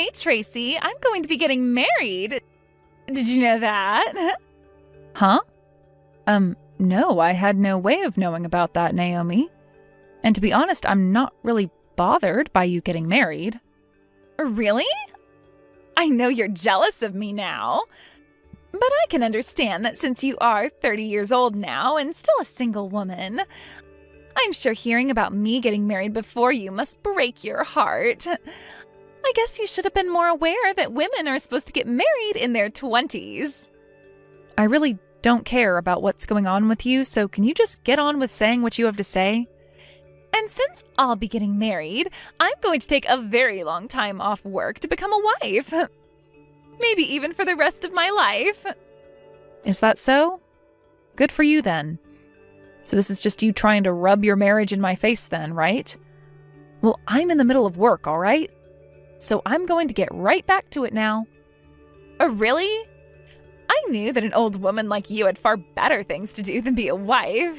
Hey, Tracy, I'm going to be getting married. Did you know that? Huh? No, I had no way of knowing about that, Naomi. And to be honest, I'm not really bothered by you getting married. Really? I know you're jealous of me now. But I can understand that since you are 30 years old now and still a single woman, I'm sure hearing about me getting married before you must break your heart. I guess you should have been more aware that women are supposed to get married in their 20s. I really don't care about what's going on with you, so can you just get on with saying what you have to say? And since I'll be getting married, I'm going to take a very long time off work to become a wife. Maybe even for the rest of my life. Is that so? Good for you then. So this is just you trying to rub your marriage in my face then, right? Well, I'm in the middle of work, all right? So I'm going to get right back to it now. Really? I knew that an old woman like you had far better things to do than be a wife.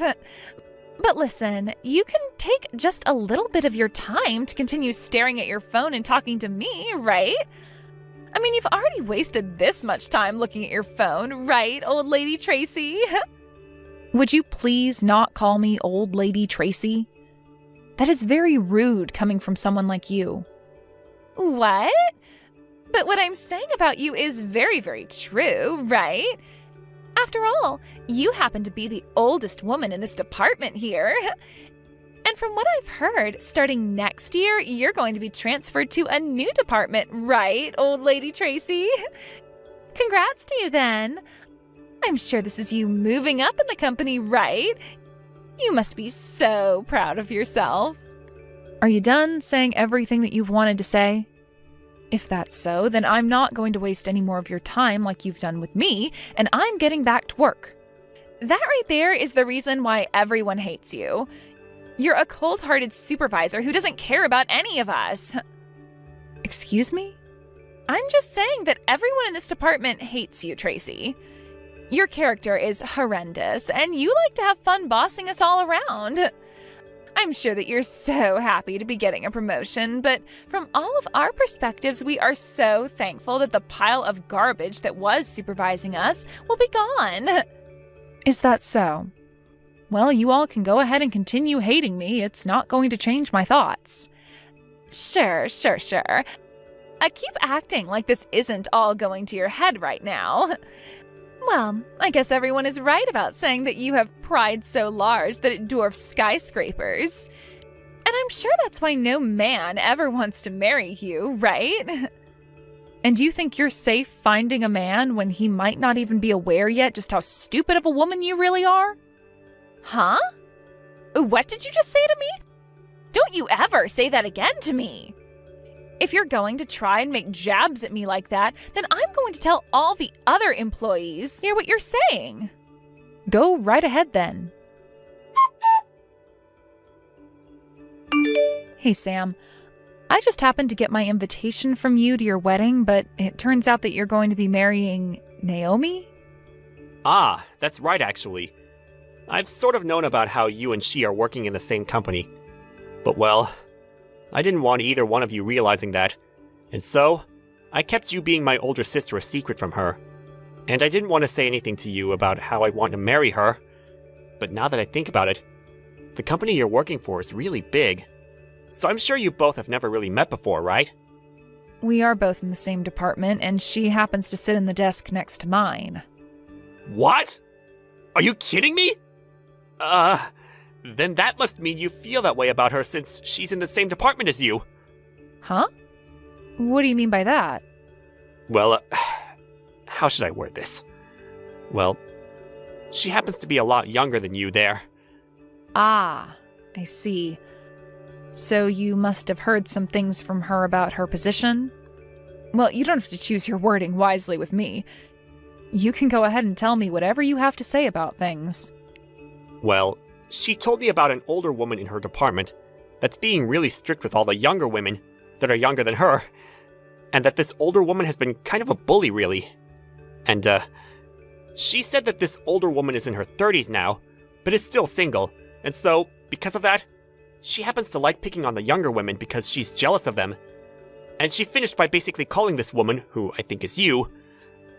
But listen, you can take just a little bit of your time to continue staring at your phone and talking to me, right? I mean, you've already wasted this much time looking at your phone, right, old lady Tracy? Would you please not call me old lady Tracy? That is very rude coming from someone like you. What? But what I'm saying about you is very, very true, right? After all, you happen to be the oldest woman in this department here. And from what I've heard, starting next year, you're going to be transferred to a new department, right, old lady Tracy? Congrats to you then. I'm sure this is you moving up in the company, right? You must be so proud of yourself. Are you done saying everything that you've wanted to say? If that's so, then I'm not going to waste any more of your time like you've done with me, and I'm getting back to work. That right there is the reason why everyone hates you. You're a cold-hearted supervisor who doesn't care about any of us. Excuse me? I'm just saying that everyone in this department hates you, Tracy. Your character is horrendous, and you like to have fun bossing us all around. I'm sure that you're so happy to be getting a promotion, but from all of our perspectives, we are so thankful that the pile of garbage that was supervising us will be gone. Is that so? Well, you all can go ahead and continue hating me. It's not going to change my thoughts. Sure. Keep acting like this isn't all going to your head right now. Well, I guess everyone is right about saying that you have pride so large that it dwarfs skyscrapers. And I'm sure that's why no man ever wants to marry you, right? And do you think you're safe finding a man when he might not even be aware yet just how stupid of a woman you really are? Huh? What did you just say to me? Don't you ever say that again to me. If you're going to try and make jabs at me like that, then I'm going to tell all the other employees hear what you're saying. Go right ahead then. Hey, Sam. I just happened to get my invitation from you to your wedding, but it turns out that you're going to be marrying Naomi? Ah, that's right actually. I've sort of known about how you and she are working in the same company. But well, I didn't want either one of you realizing that, and so I kept you being my older sister a secret from her. And I didn't want to say anything to you about how I want to marry her. But now that I think about it, the company you're working for is really big. So I'm sure you both have never really met before, right? We are both in the same department, and she happens to sit in the desk next to mine. What? Are you kidding me? Then that must mean you feel that way about her since she's in the same department as you. Huh? What do you mean by that? Well, how should I word this? Well, she happens to be a lot younger than you there. Ah, I see. So you must have heard some things from her about her position? Well, you don't have to choose your wording wisely with me. You can go ahead and tell me whatever you have to say about things. Well, she told me about an older woman in her department that's being really strict with all the younger women that are younger than her, and that this older woman has been kind of a bully, really. And, she said that this older woman is in her 30s now, but is still single, and so, because of that, she happens to like picking on the younger women because she's jealous of them. And she finished by basically calling this woman, who I think is you,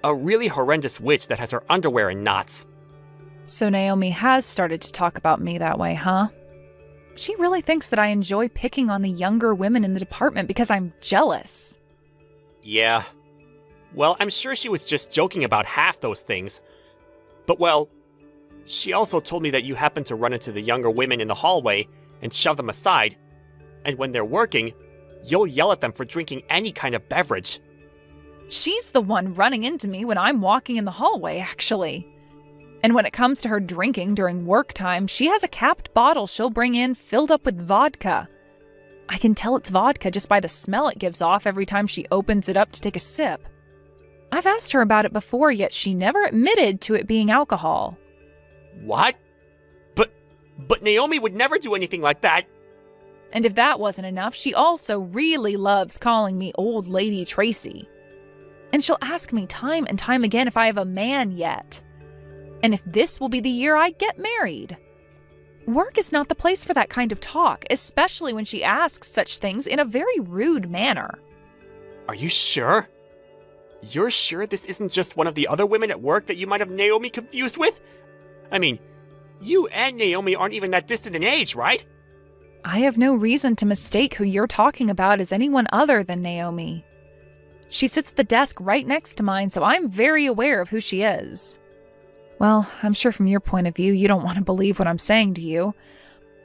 a really horrendous witch that has her underwear in knots. So Naomi has started to talk about me that way, huh? She really thinks that I enjoy picking on the younger women in the department because I'm jealous. Yeah. Well, I'm sure she was just joking about half those things. But well, she also told me that you happen to run into the younger women in the hallway and shove them aside, and when they're working, you'll yell at them for drinking any kind of beverage. She's the one running into me when I'm walking in the hallway, actually. And when it comes to her drinking during work time, she has a capped bottle she'll bring in filled up with vodka. I can tell it's vodka just by the smell it gives off every time she opens it up to take a sip. I've asked her about it before, yet she never admitted to it being alcohol. What? But Naomi would never do anything like that. And if that wasn't enough, she also really loves calling me Old Lady Tracy. And she'll ask me time and time again if I have a man yet. And if this will be the year I get married. Work is not the place for that kind of talk, especially when she asks such things in a very rude manner. Are you sure? You're sure this isn't just one of the other women at work that you might have Naomi confused with? I mean, you and Naomi aren't even that distant in age, right? I have no reason to mistake who you're talking about as anyone other than Naomi. She sits at the desk right next to mine, so I'm very aware of who she is. Well, I'm sure from your point of view, you don't want to believe what I'm saying to you.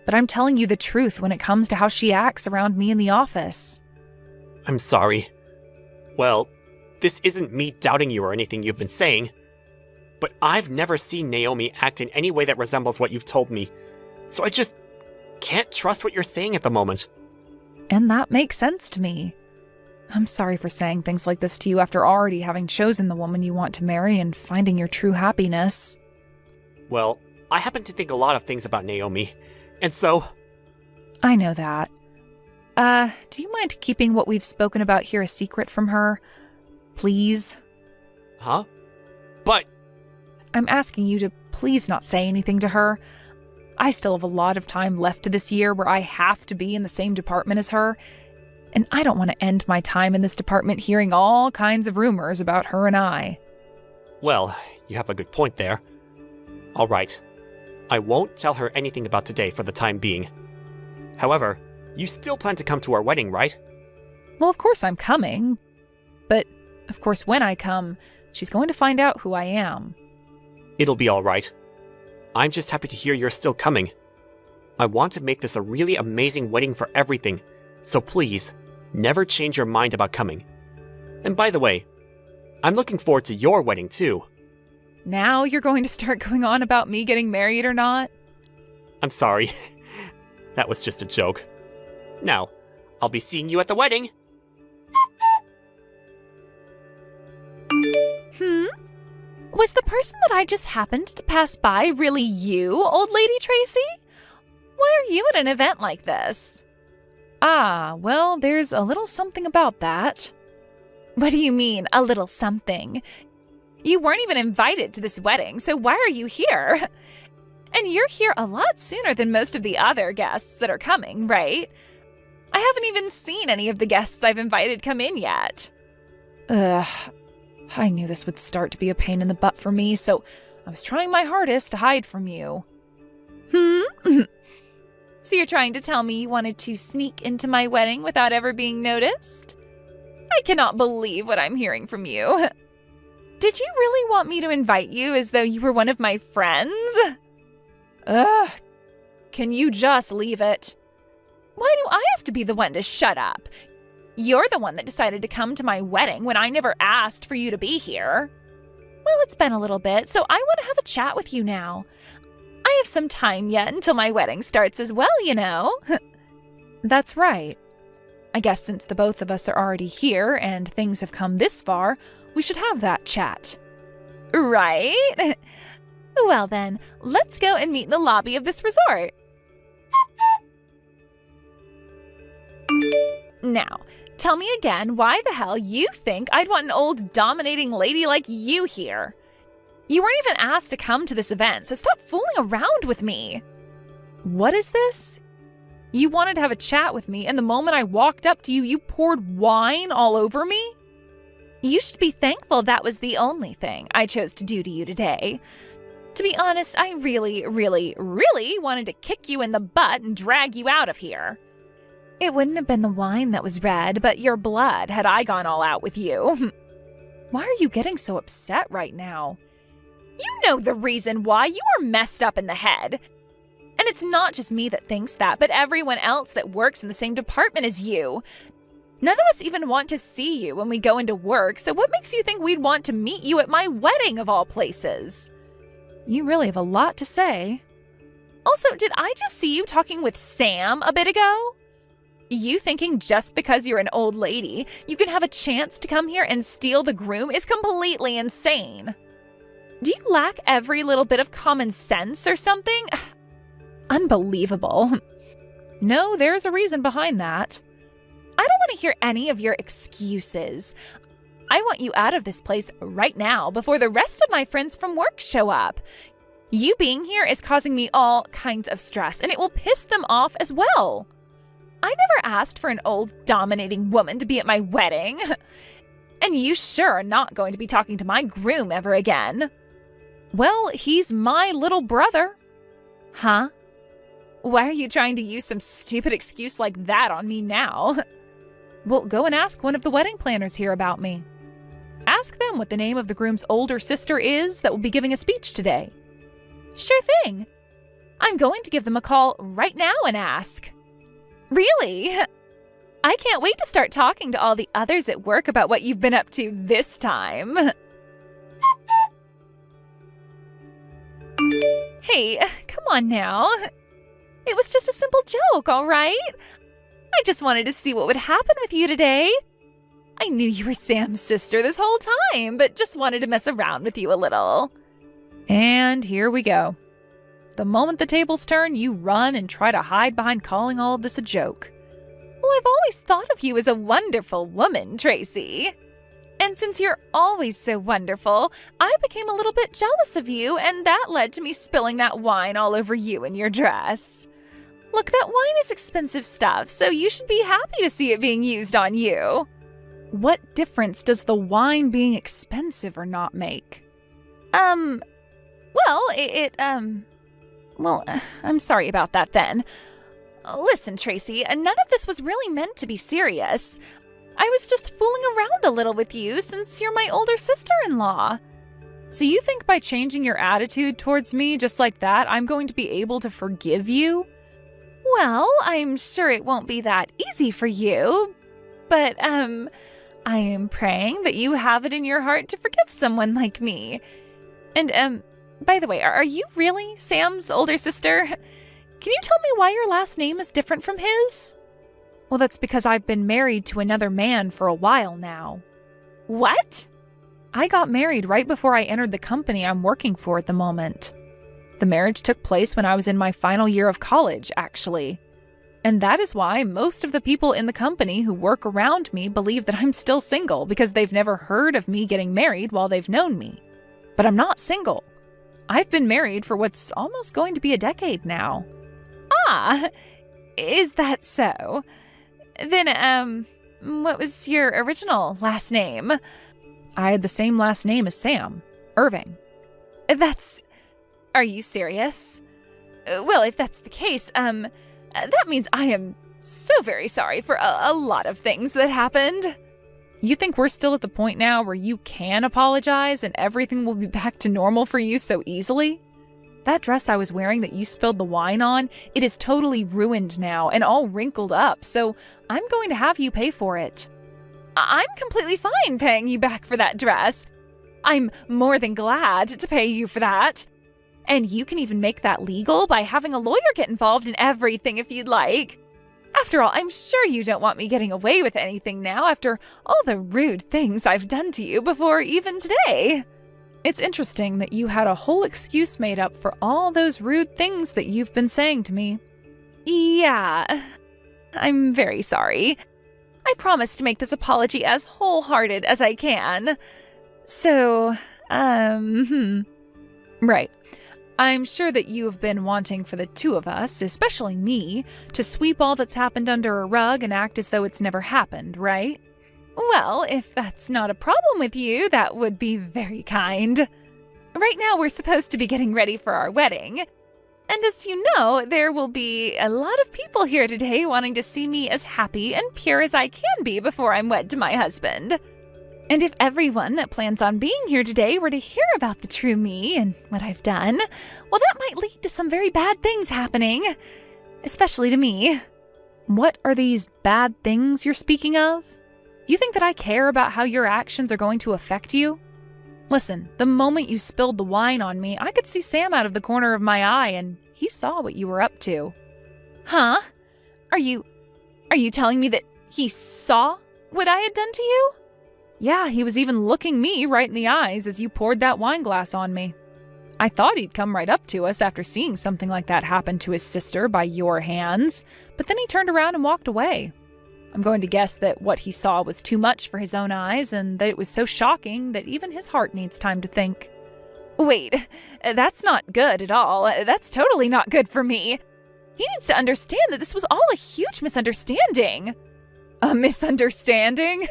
But I'm telling you the truth when it comes to how she acts around me in the office. I'm sorry. Well, this isn't me doubting you or anything you've been saying. But I've never seen Naomi act in any way that resembles what you've told me. So I just can't trust what you're saying at the moment. And that makes sense to me. I'm sorry for saying things like this to you after already having chosen the woman you want to marry and finding your true happiness. Well, I happen to think a lot of things about Naomi, and so... I know that. Do you mind keeping what we've spoken about here a secret from her? Please? Huh? But... I'm asking you to please not say anything to her. I still have a lot of time left to this year where I have to be in the same department as her, and I don't want to end my time in this department hearing all kinds of rumors about her and I. Well, you have a good point there. All right. I won't tell her anything about today for the time being. However, you still plan to come to our wedding, right? Well, of course I'm coming. But, of course, when I come, she's going to find out who I am. It'll be all right. I'm just happy to hear you're still coming. I want to make this a really amazing wedding for everything, so please, never change your mind about coming. And by the way, I'm looking forward to your wedding too. Now you're going to start going on about me getting married or not? I'm sorry. That was just a joke. Now, I'll be seeing you at the wedding. Was the person that I just happened to pass by really you, Old Lady Tracy? Why are you at an event like this? Ah, well, there's a little something about that. What do you mean, a little something? You weren't even invited to this wedding, so why are you here? And you're here a lot sooner than most of the other guests that are coming, right? I haven't even seen any of the guests I've invited come in yet. Ugh, I knew this would start to be a pain in the butt for me, so I was trying my hardest to hide from you. So you're trying to tell me you wanted to sneak into my wedding without ever being noticed? I cannot believe what I'm hearing from you. Did you really want me to invite you as though you were one of my friends? Ugh, can you just leave it? Why do I have to be the one to shut up? You're the one that decided to come to my wedding when I never asked for you to be here. Well, it's been a little bit, so I want to have a chat with you now. I have some time yet until my wedding starts as well, you know. That's right. I guess since the both of us are already here and things have come this far, we should have that chat. Right? Well then, let's go and meet in the lobby of this resort. Now, tell me again why the hell you think I'd want an old dominating lady like you here. You weren't even asked to come to this event, so stop fooling around with me. What is this? You wanted to have a chat with me, and the moment I walked up to you, you poured wine all over me? You should be thankful that was the only thing I chose to do to you today. To be honest, I really, really, really wanted to kick you in the butt and drag you out of here. It wouldn't have been the wine that was red, but your blood had I gone all out with you. Why are you getting so upset right now? You know the reason why. You are messed up in the head. And it's not just me that thinks that, but everyone else that works in the same department as you. None of us even want to see you when we go into work, so what makes you think we'd want to meet you at my wedding of all places? You really have a lot to say. Also, did I just see you talking with Sam a bit ago? You thinking just because you're an old lady, you can have a chance to come here and steal the groom is completely insane. Do you lack every little bit of common sense or something? Unbelievable. No, there's a reason behind that. I don't want to hear any of your excuses. I want you out of this place right now before the rest of my friends from work show up. You being here is causing me all kinds of stress, and it will piss them off as well. I never asked for an old, dominating woman to be at my wedding. And you sure are not going to be talking to my groom ever again. Well, he's my little brother. Huh? Why are you trying to use some stupid excuse like that on me now? Well, go and ask one of the wedding planners here about me. Ask them what the name of the groom's older sister is that will be giving a speech today. Sure thing. I'm going to give them a call right now and ask. Really? I can't wait to start talking to all the others at work about what you've been up to this time. Hey, come on now. It was just a simple joke, all right? I just wanted to see what would happen with you today. I knew you were Sam's sister this whole time, but just wanted to mess around with you a little. And here we go. The moment the tables turn, you run and try to hide behind calling all of this a joke. Well, I've always thought of you as a wonderful woman, Tracy. And since you're always so wonderful, I became a little bit jealous of you, and that led to me spilling that wine all over you and your dress. Look, that wine is expensive stuff, so you should be happy to see it being used on you. What difference does the wine being expensive or not make? Well, I'm sorry about that then. Listen, Tracy, none of this was really meant to be serious. I was just fooling around a little with you since you're my older sister-in-law. So you think by changing your attitude towards me just like that, I'm going to be able to forgive you? Well, I'm sure it won't be that easy for you, but, I am praying that you have it in your heart to forgive someone like me. And, by the way, are you really Sam's older sister? Can you tell me why your last name is different from his? Well, that's because I've been married to another man for a while now. What? I got married right before I entered the company I'm working for at the moment. The marriage took place when I was in my final year of college, actually. And that is why most of the people in the company who work around me believe that I'm still single because they've never heard of me getting married while they've known me. But I'm not single. I've been married for what's almost going to be a decade now. Ah, is that so? Then, what was your original last name? I had the same last name as Sam, Irving. Are you serious? Well, if that's the case, that means I am so very sorry for a lot of things that happened. You think we're still at the point now where you can apologize and everything will be back to normal for you so easily? That dress I was wearing that you spilled the wine on, it is totally ruined now and all wrinkled up, so I'm going to have you pay for it. I'm completely fine paying you back for that dress. I'm more than glad to pay you for that. And you can even make that legal by having a lawyer get involved in everything if you'd like. After all, I'm sure you don't want me getting away with anything now after all the rude things I've done to you before even today. It's interesting that you had a whole excuse made up for all those rude things that you've been saying to me. Yeah, I'm very sorry. I promise to make this apology as wholehearted as I can. So, Right. I'm sure that you have been wanting for the two of us, especially me, to sweep all that's happened under a rug and act as though it's never happened, right? Well, if that's not a problem with you, that would be very kind. Right now, we're supposed to be getting ready for our wedding. And as you know, there will be a lot of people here today wanting to see me as happy and pure as I can be before I'm wed to my husband. And if everyone that plans on being here today were to hear about the true me and what I've done, well, that might lead to some very bad things happening. Especially to me. What are these bad things you're speaking of? You think that I care about how your actions are going to affect you? Listen, the moment you spilled the wine on me, I could see Sam out of the corner of my eye, and he saw what you were up to. Huh? Are you telling me that he saw what I had done to you? Yeah, he was even looking me right in the eyes as you poured that wine glass on me. I thought he'd come right up to us after seeing something like that happen to his sister by your hands, but then he turned around and walked away. I'm going to guess that what he saw was too much for his own eyes and that it was so shocking that even his heart needs time to think. Wait, that's not good at all. That's totally not good for me. He needs to understand that this was all a huge misunderstanding. A misunderstanding?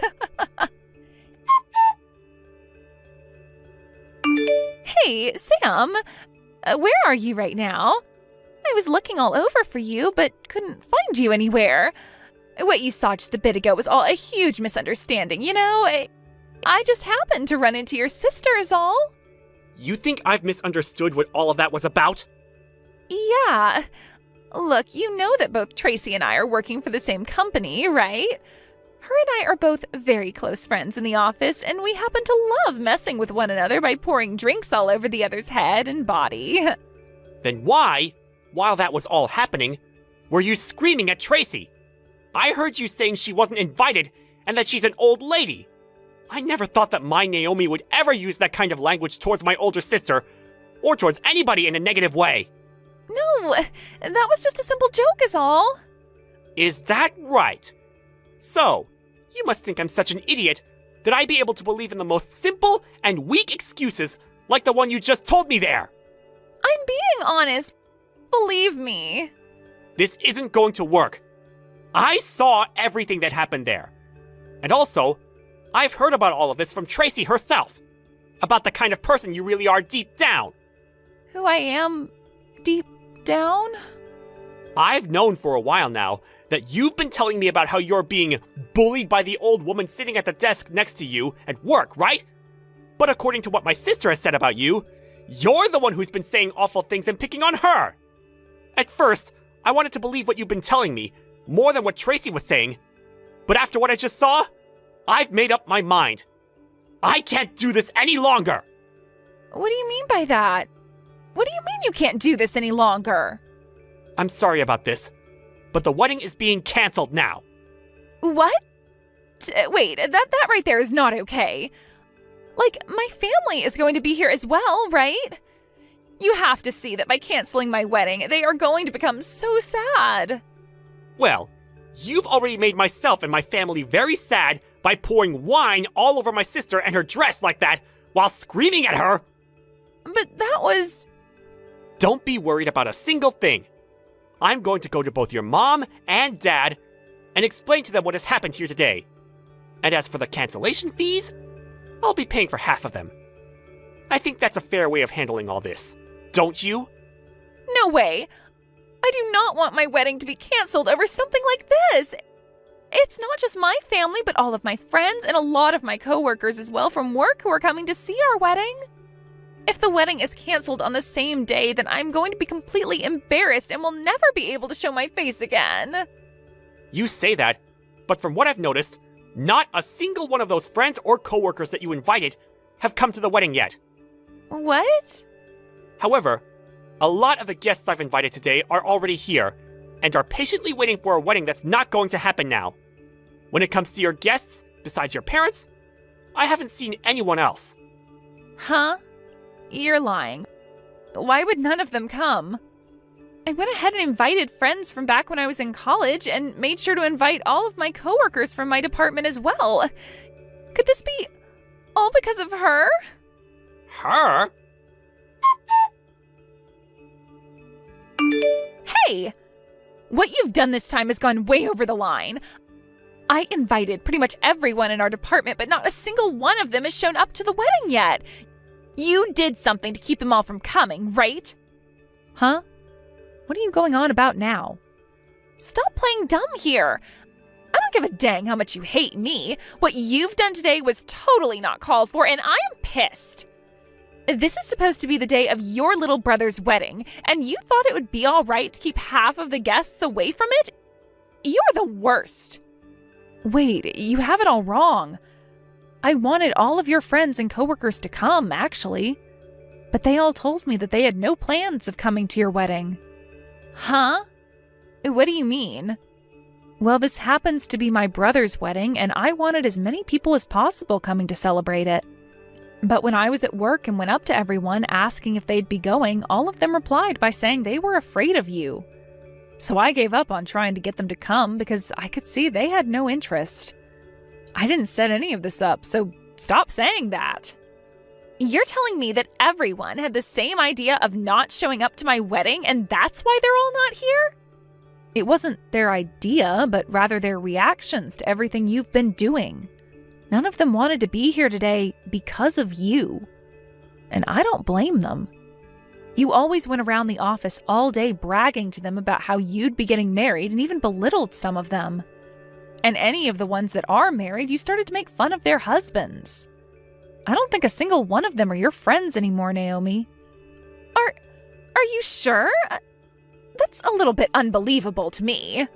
Hey, Sam, where are you right now? I was looking all over for you, but couldn't find you anywhere. What you saw just a bit ago was all a huge misunderstanding, you know? I just happened to run into your sister is all. You think I've misunderstood what all of that was about? Yeah. Look, you know that both Tracy and I are working for the same company, right? Her and I are both very close friends in the office, and we happen to love messing with one another by pouring drinks all over the other's head and body. Then why, while that was all happening, were you screaming at Tracy? I heard you saying she wasn't invited and that she's an old lady. I never thought that my Naomi would ever use that kind of language towards my older sister or towards anybody in a negative way. No, that was just a simple joke is all. Is that right? So, you must think I'm such an idiot that I'd be able to believe in the most simple and weak excuses like the one you just told me there. I'm being honest. Believe me. This isn't going to work. I saw everything that happened there. And also, I've heard about all of this from Tracy herself. About the kind of person you really are deep down. Who I am deep down? I've known for a while now that you've been telling me about how you're being bullied by the old woman sitting at the desk next to you at work, right? But according to what my sister has said about you, you're the one who's been saying awful things and picking on her. At first, I wanted to believe what you've been telling me, more than what Tracy was saying. But after what I just saw, I've made up my mind. I can't do this any longer. What do you mean by that? What do you mean you can't do this any longer? I'm sorry about this, but the wedding is being canceled now. What? Wait, that right there is not okay. Like, my family is going to be here as well, right? You have to see that by canceling my wedding, they are going to become so sad. Well, you've already made myself and my family very sad by pouring wine all over my sister and her dress like that while screaming at her. But that was... Don't be worried about a single thing. I'm going to go to both your mom and dad and explain to them what has happened here today. And as for the cancellation fees, I'll be paying for half of them. I think that's a fair way of handling all this. Don't you? No way. I do not want my wedding to be canceled over something like this. It's not just my family, but all of my friends and a lot of my coworkers as well from work who are coming to see our wedding. If the wedding is canceled on the same day, then I'm going to be completely embarrassed and will never be able to show my face again. You say that, but from what I've noticed, not a single one of those friends or coworkers that you invited have come to the wedding yet. What? However, a lot of the guests I've invited today are already here and are patiently waiting for a wedding that's not going to happen now. When it comes to your guests, besides your parents, I haven't seen anyone else. Huh? You're lying. Why would none of them come? I went ahead and invited friends from back when I was in college and made sure to invite all of my coworkers from my department as well. Could this be all because of her? Her? Hey! What you've done this time has gone way over the line. I invited pretty much everyone in our department, but not a single one of them has shown up to the wedding yet. You did something to keep them all from coming, right? Huh? What are you going on about now? Stop playing dumb here. I don't give a dang how much you hate me. What you've done today was totally not called for, and I am pissed. This is supposed to be the day of your little brother's wedding, and you thought it would be all right to keep half of the guests away from it? You're the worst. Wait, you have it all wrong. I wanted all of your friends and coworkers to come, actually. But they all told me that they had no plans of coming to your wedding. Huh? What do you mean? Well, this happens to be my brother's wedding, and I wanted as many people as possible coming to celebrate it. But when I was at work and went up to everyone asking if they'd be going, all of them replied by saying they were afraid of you. So I gave up on trying to get them to come because I could see they had no interest. I didn't set any of this up, so stop saying that. You're telling me that everyone had the same idea of not showing up to my wedding, and that's why they're all not here? It wasn't their idea, but rather their reactions to everything you've been doing. None of them wanted to be here today because of you. And I don't blame them. You always went around the office all day bragging to them about how you'd be getting married and even belittled some of them. And any of the ones that are married, you started to make fun of their husbands. I don't think a single one of them are your friends anymore, Naomi. Are you sure? That's a little bit unbelievable to me.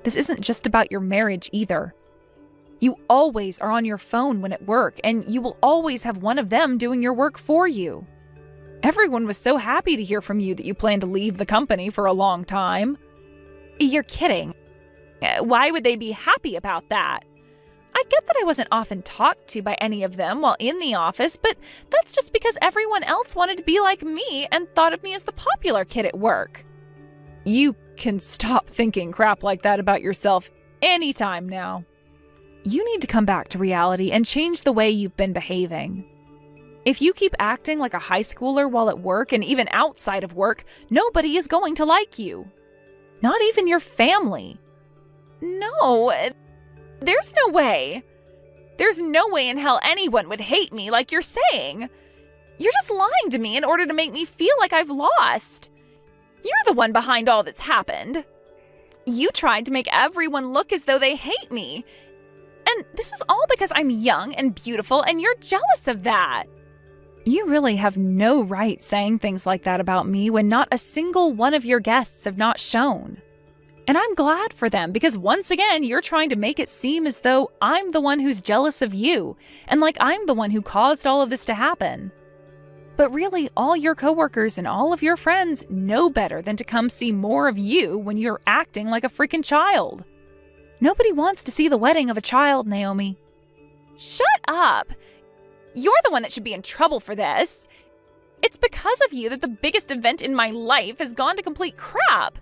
This isn't just about your marriage either. You always are on your phone when at work, and you will always have one of them doing your work for you. Everyone was so happy to hear from you that you plan to leave the company for a long time. You're kidding. Why would they be happy about that? I get that I wasn't often talked to by any of them while in the office, but that's just because everyone else wanted to be like me and thought of me as the popular kid at work. You can stop thinking crap like that about yourself anytime now. You need to come back to reality and change the way you've been behaving. If you keep acting like a high schooler while at work and even outside of work, nobody is going to like you. Not even your family. No, there's no way. There's no way in hell anyone would hate me like you're saying. You're just lying to me in order to make me feel like I've lost. You're the one behind all that's happened. You tried to make everyone look as though they hate me. And this is all because I'm young and beautiful, and you're jealous of that. You really have no right saying things like that about me when not a single one of your guests have not shown. And I'm glad for them because once again, you're trying to make it seem as though I'm the one who's jealous of you and like I'm the one who caused all of this to happen. But really, all your coworkers and all of your friends know better than to come see more of you when you're acting like a freaking child. Nobody wants to see the wedding of a child, Naomi. Shut up! You're the one that should be in trouble for this. It's because of you that the biggest event in my life has gone to complete crap.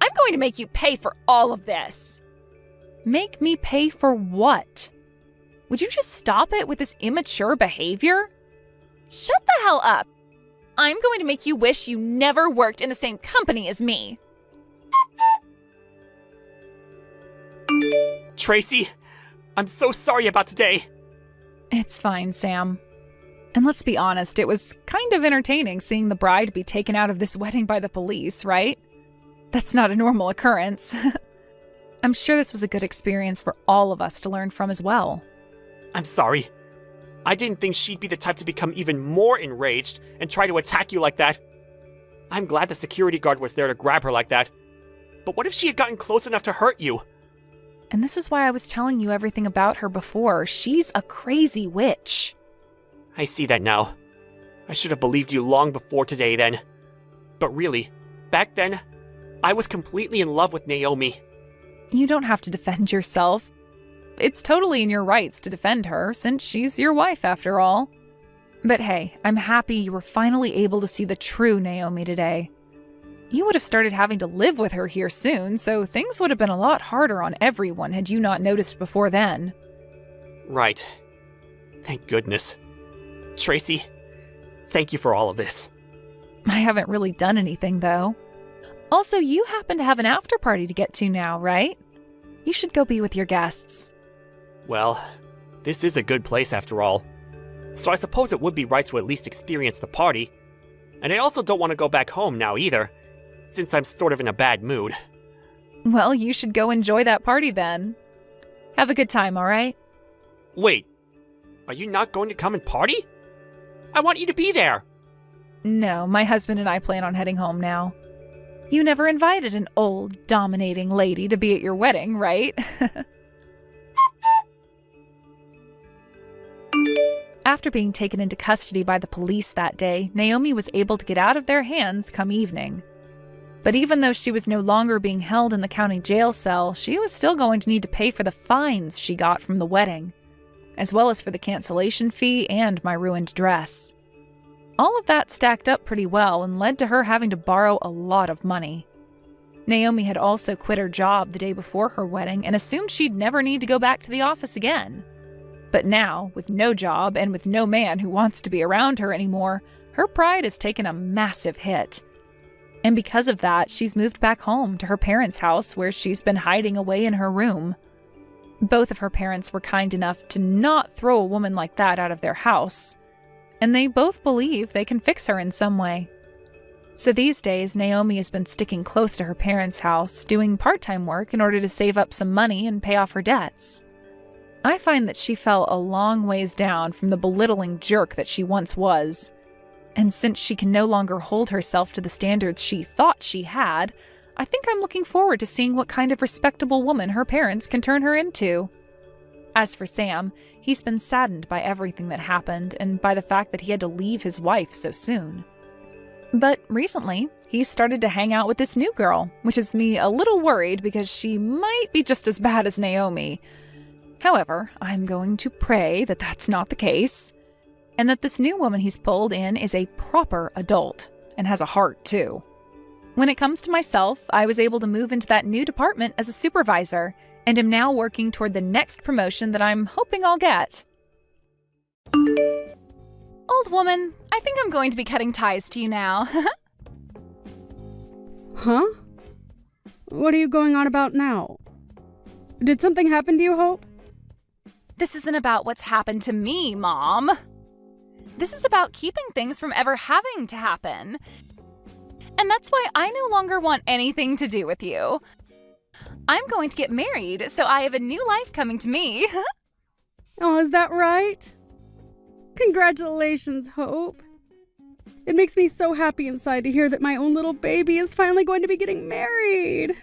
I'm going to make you pay for all of this. Make me pay for what? Would you just stop it with this immature behavior? Shut the hell up. I'm going to make you wish you never worked in the same company as me. Tracy, I'm so sorry about today. It's fine, Sam. And let's be honest, it was kind of entertaining seeing the bride be taken out of this wedding by the police, right? That's not a normal occurrence. I'm sure this was a good experience for all of us to learn from as well. I'm sorry. I didn't think she'd be the type to become even more enraged and try to attack you like that. I'm glad the security guard was there to grab her like that. But what if she had gotten close enough to hurt you? And this is why I was telling you everything about her before. She's a crazy witch. I see that now. I should have believed you long before today then. But really, back then, I was completely in love with Naomi. You don't have to defend yourself. It's totally in your rights to defend her, since she's your wife after all. But hey, I'm happy you were finally able to see the true Naomi today. You would have started having to live with her here soon, so things would have been a lot harder on everyone had you not noticed before then. Right. Thank goodness. Tracy, thank you for all of this. I haven't really done anything, though. Also, you happen to have an after party to get to now, right? You should go be with your guests. Well, this is a good place after all. So I suppose it would be right to at least experience the party. And I also don't want to go back home now either, since I'm sort of in a bad mood. Well, you should go enjoy that party then. Have a good time, all right? Wait, are you not going to come and party? I want you to be there! No, my husband and I plan on heading home now. You never invited an old, dominating lady to be at your wedding, right? After being taken into custody by the police that day, Naomi was able to get out of their hands come evening. But even though she was no longer being held in the county jail cell, she was still going to need to pay for the fines she got from the wedding, as well as for the cancellation fee and my ruined dress. All of that stacked up pretty well and led to her having to borrow a lot of money. Naomi had also quit her job the day before her wedding and assumed she'd never need to go back to the office again. But now, with no job and with no man who wants to be around her anymore, her pride has taken a massive hit. And because of that, she's moved back home to her parents' house where she's been hiding away in her room. Both of her parents were kind enough to not throw a woman like that out of their house, and they both believe they can fix her in some way. So these days, Naomi has been sticking close to her parents' house, doing part-time work in order to save up some money and pay off her debts. I find that she fell a long ways down from the belittling jerk that she once was. And since she can no longer hold herself to the standards she thought she had, I think I'm looking forward to seeing what kind of respectable woman her parents can turn her into. As for Sam, he's been saddened by everything that happened and by the fact that he had to leave his wife so soon. But recently, he started to hang out with this new girl, which has me a little worried because she might be just as bad as Naomi. However, I'm going to pray that that's not the case, and that this new woman he's pulled in is a proper adult and has a heart too. When it comes to myself, I was able to move into that new department as a supervisor, and am now working toward the next promotion that I'm hoping I'll get. Old woman, I think I'm going to be cutting ties to you now. Huh? What are you going on about now? Did something happen to you, Hope? This isn't about what's happened to me, Mom. This is about keeping things from ever having to happen. And that's why I no longer want anything to do with you. I'm going to get married, so I have a new life coming to me. Oh, is that right? Congratulations, Hope. It makes me so happy inside to hear that my own little baby is finally going to be getting married.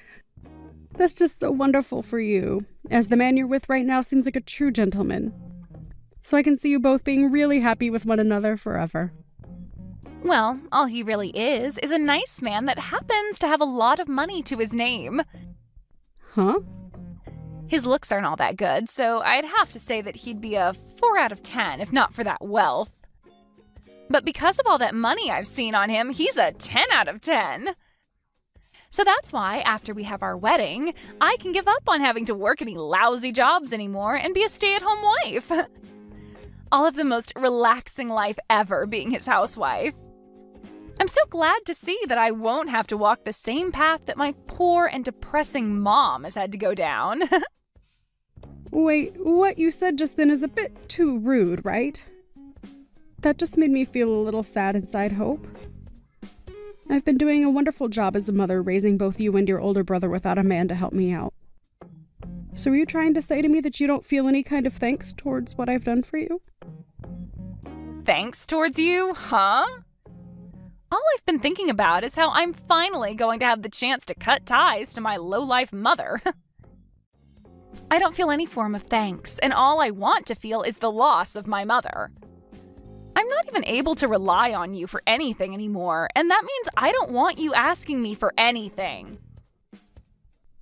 That's just so wonderful for you, as the man you're with right now seems like a true gentleman. So I can see you both being really happy with one another forever. Well, all he really is a nice man that happens to have a lot of money to his name. Huh? His looks aren't all that good, so I'd have to say that he'd be a 4 out of 10 if not for that wealth. But because of all that money I've seen on him, he's a 10 out of 10. So that's why, after we have our wedding, I can give up on having to work any lousy jobs anymore and be a stay-at-home wife. I'll have the most relaxing life ever being his housewife. I'm so glad to see that I won't have to walk the same path that my poor and depressing mom has had to go down. Wait, what you said just then is a bit too rude, right? That just made me feel a little sad inside, Hope. I've been doing a wonderful job as a mother, raising both you and your older brother without a man to help me out. So are you trying to say to me that you don't feel any kind of thanks towards what I've done for you? Thanks towards you, huh? All I've been thinking about is how I'm finally going to have the chance to cut ties to my low-life mother. I don't feel any form of thanks, and all I want to feel is the loss of my mother. I'm not even able to rely on you for anything anymore, and that means I don't want you asking me for anything.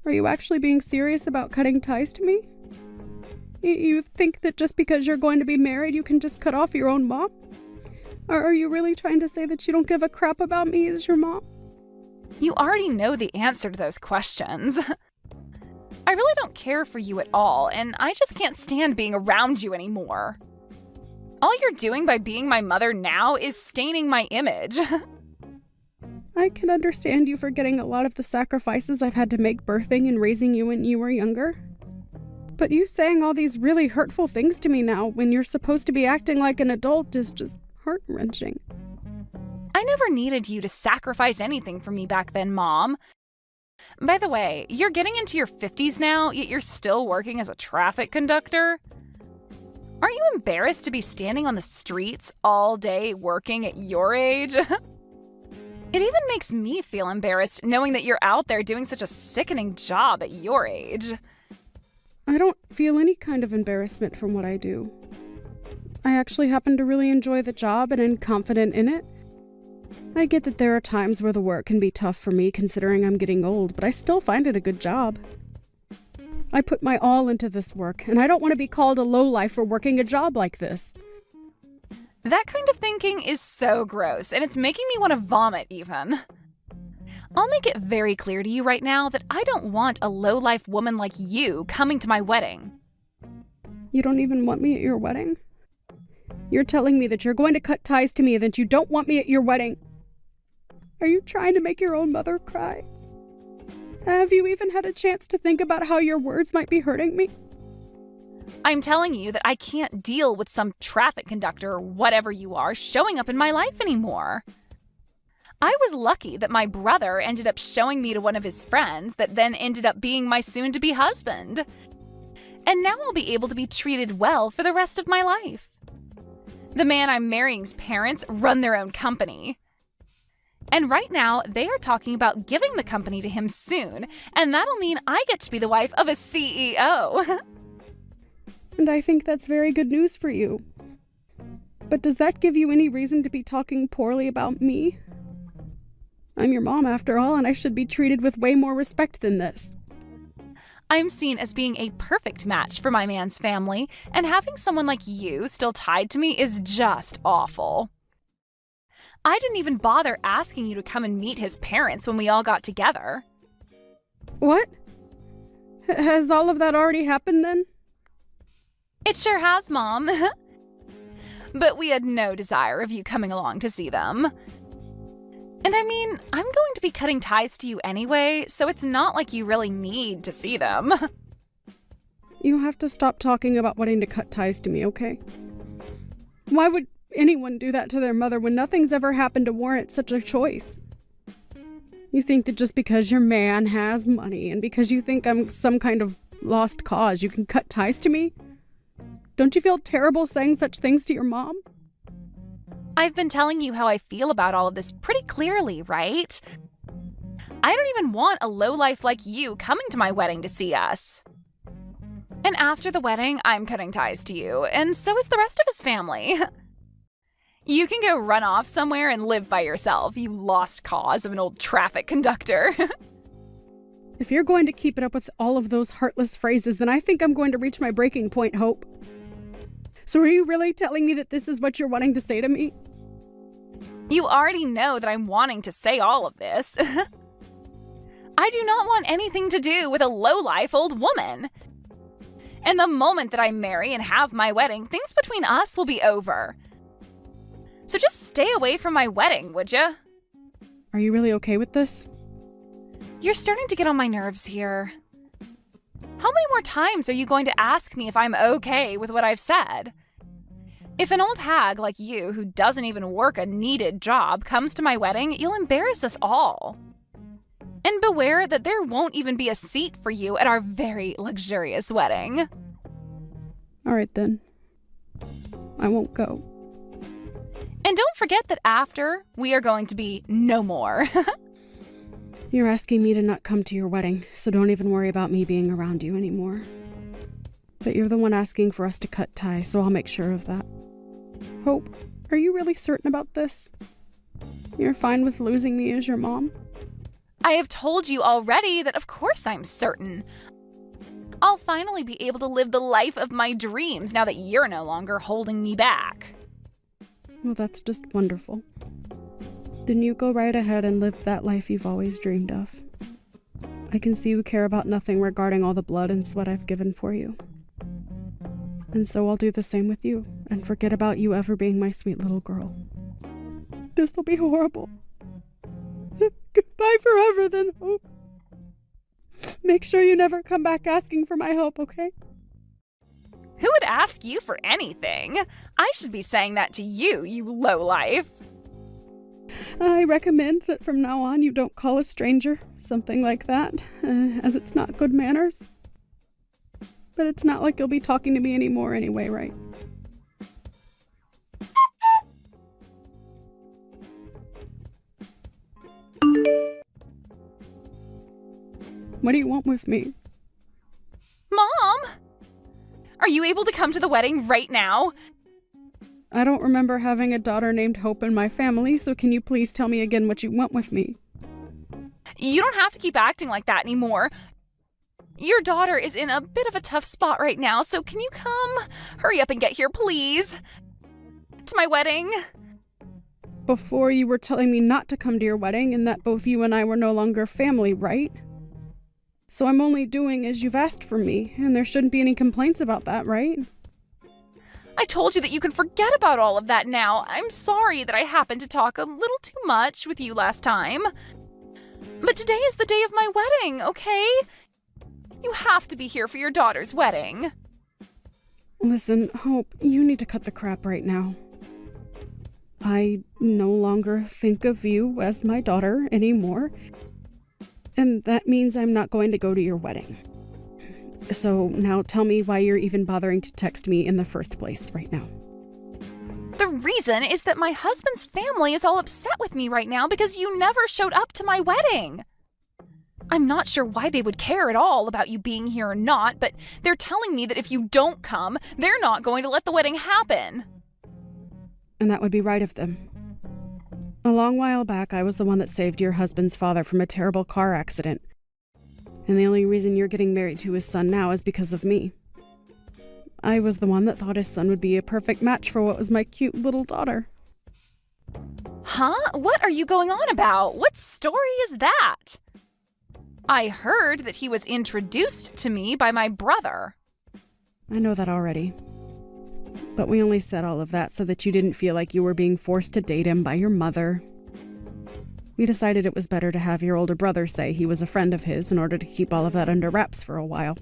Are you actually being serious about cutting ties to me? You think that just because you're going to be married, you can just cut off your own mom? Or are you really trying to say that you don't give a crap about me as your mom? You already know the answer to those questions. I really don't care for you at all, and I just can't stand being around you anymore. All you're doing by being my mother now is staining my image. I can understand you forgetting a lot of the sacrifices I've had to make birthing and raising you when you were younger. But you saying all these really hurtful things to me now when you're supposed to be acting like an adult is just heart-wrenching. I never needed you to sacrifice anything for me back then, Mom. By the way, you're getting into your 50s now, yet you're still working as a traffic conductor? Aren't you embarrassed to be standing on the streets all day working at your age? It even makes me feel embarrassed knowing that you're out there doing such a sickening job at your age. I don't feel any kind of embarrassment from what I do. I actually happen to really enjoy the job and am confident in it. I get that there are times where the work can be tough for me considering I'm getting old, but I still find it a good job. I put my all into this work, and I don't want to be called a lowlife for working a job like this. That kind of thinking is so gross, and it's making me want to vomit even. I'll make it very clear to you right now that I don't want a lowlife woman like you coming to my wedding. You don't even want me at your wedding? You're telling me that you're going to cut ties to me and that you don't want me at your wedding. Are you trying to make your own mother cry? Have you even had a chance to think about how your words might be hurting me? I'm telling you that I can't deal with some traffic conductor or whatever you are showing up in my life anymore. I was lucky that my brother ended up showing me to one of his friends that then ended up being my soon-to-be husband. And now I'll be able to be treated well for the rest of my life. The man I'm marrying's parents run their own company. And right now, they are talking about giving the company to him soon, and that'll mean I get to be the wife of a CEO. And I think that's very good news for you. But does that give you any reason to be talking poorly about me? I'm your mom after all, and I should be treated with way more respect than this. I'm seen as being a perfect match for my man's family, and having someone like you still tied to me is just awful. I didn't even bother asking you to come and meet his parents when we all got together. What? Has all of that already happened then? It sure has, Mom. But we had no desire of you coming along to see them. And I mean, I'm going to be cutting ties to you anyway, so it's not like you really need to see them. You have to stop talking about wanting to cut ties to me, okay? Why would anyone do that to their mother when nothing's ever happened to warrant such a choice? You think that just because your man has money and because you think I'm some kind of lost cause, you can cut ties to me? Don't you feel terrible saying such things to your mom? I've been telling you how I feel about all of this pretty clearly, right? I don't even want a lowlife like you coming to my wedding to see us. And after the wedding, I'm cutting ties to you, and so is the rest of his family. You can go run off somewhere and live by yourself, you lost cause of an old traffic conductor. If you're going to keep it up with all of those heartless phrases, then I think I'm going to reach my breaking point, Hope. So are you really telling me that this is what you're wanting to say to me? You already know that I'm wanting to say all of this. I do not want anything to do with a lowlife old woman. And the moment that I marry and have my wedding, things between us will be over. So just stay away from my wedding, would ya? Are you really okay with this? You're starting to get on my nerves here. How many more times are you going to ask me if I'm okay with what I've said? If an old hag like you, who doesn't even work a needed job, comes to my wedding, you'll embarrass us all. And beware that there won't even be a seat for you at our very luxurious wedding. All right then. I won't go. And don't forget that after, we are going to be no more. You're asking me to not come to your wedding, so don't even worry about me being around you anymore. But you're the one asking for us to cut ties, so I'll make sure of that. Hope, are you really certain about this? You're fine with losing me as your mom? I have told you already that of course I'm certain. I'll finally be able to live the life of my dreams now that you're no longer holding me back. Well, that's just wonderful. Then you go right ahead and live that life you've always dreamed of. I can see you care about nothing regarding all the blood and sweat I've given for you. And so I'll do the same with you, and forget about you ever being my sweet little girl. This'll be horrible. Goodbye forever then, Hope. Make sure you never come back asking for my help, okay? Who would ask you for anything? I should be saying that to you, you lowlife. I recommend that from now on you don't call a stranger something like that, as it's not good manners. But it's not like you'll be talking to me anymore anyway, right? What do you want with me? Mom! Are you able to come to the wedding right now? I don't remember having a daughter named Hope in my family, so can you please tell me again what you want with me? You don't have to keep acting like that anymore. Your daughter is in a bit of a tough spot right now, so can you come? Hurry up and get here, please. To my wedding. Before you were telling me not to come to your wedding and that both you and I were no longer family, right? So I'm only doing as you've asked for me, and there shouldn't be any complaints about that, right? I told you that you can forget about all of that now. I'm sorry that I happened to talk a little too much with you last time. But today is the day of my wedding, okay? You have to be here for your daughter's wedding. Listen, Hope, you need to cut the crap right now. I no longer think of you as my daughter anymore, and that means I'm not going to go to your wedding. So now tell me why you're even bothering to text me in the first place right now. The reason is that my husband's family is all upset with me right now because you never showed up to my wedding. I'm not sure why they would care at all about you being here or not, but they're telling me that if you don't come, they're not going to let the wedding happen. And that would be right of them. A long while back, I was the one that saved your husband's father from a terrible car accident. And the only reason you're getting married to his son now is because of me. I was the one that thought his son would be a perfect match for what was my cute little daughter. Huh? What are you going on about? What story is that? I heard that he was introduced to me by my brother. I know that already. But we only said all of that so that you didn't feel like you were being forced to date him by your mother. We decided it was better to have your older brother say he was a friend of his in order to keep all of that under wraps for a while.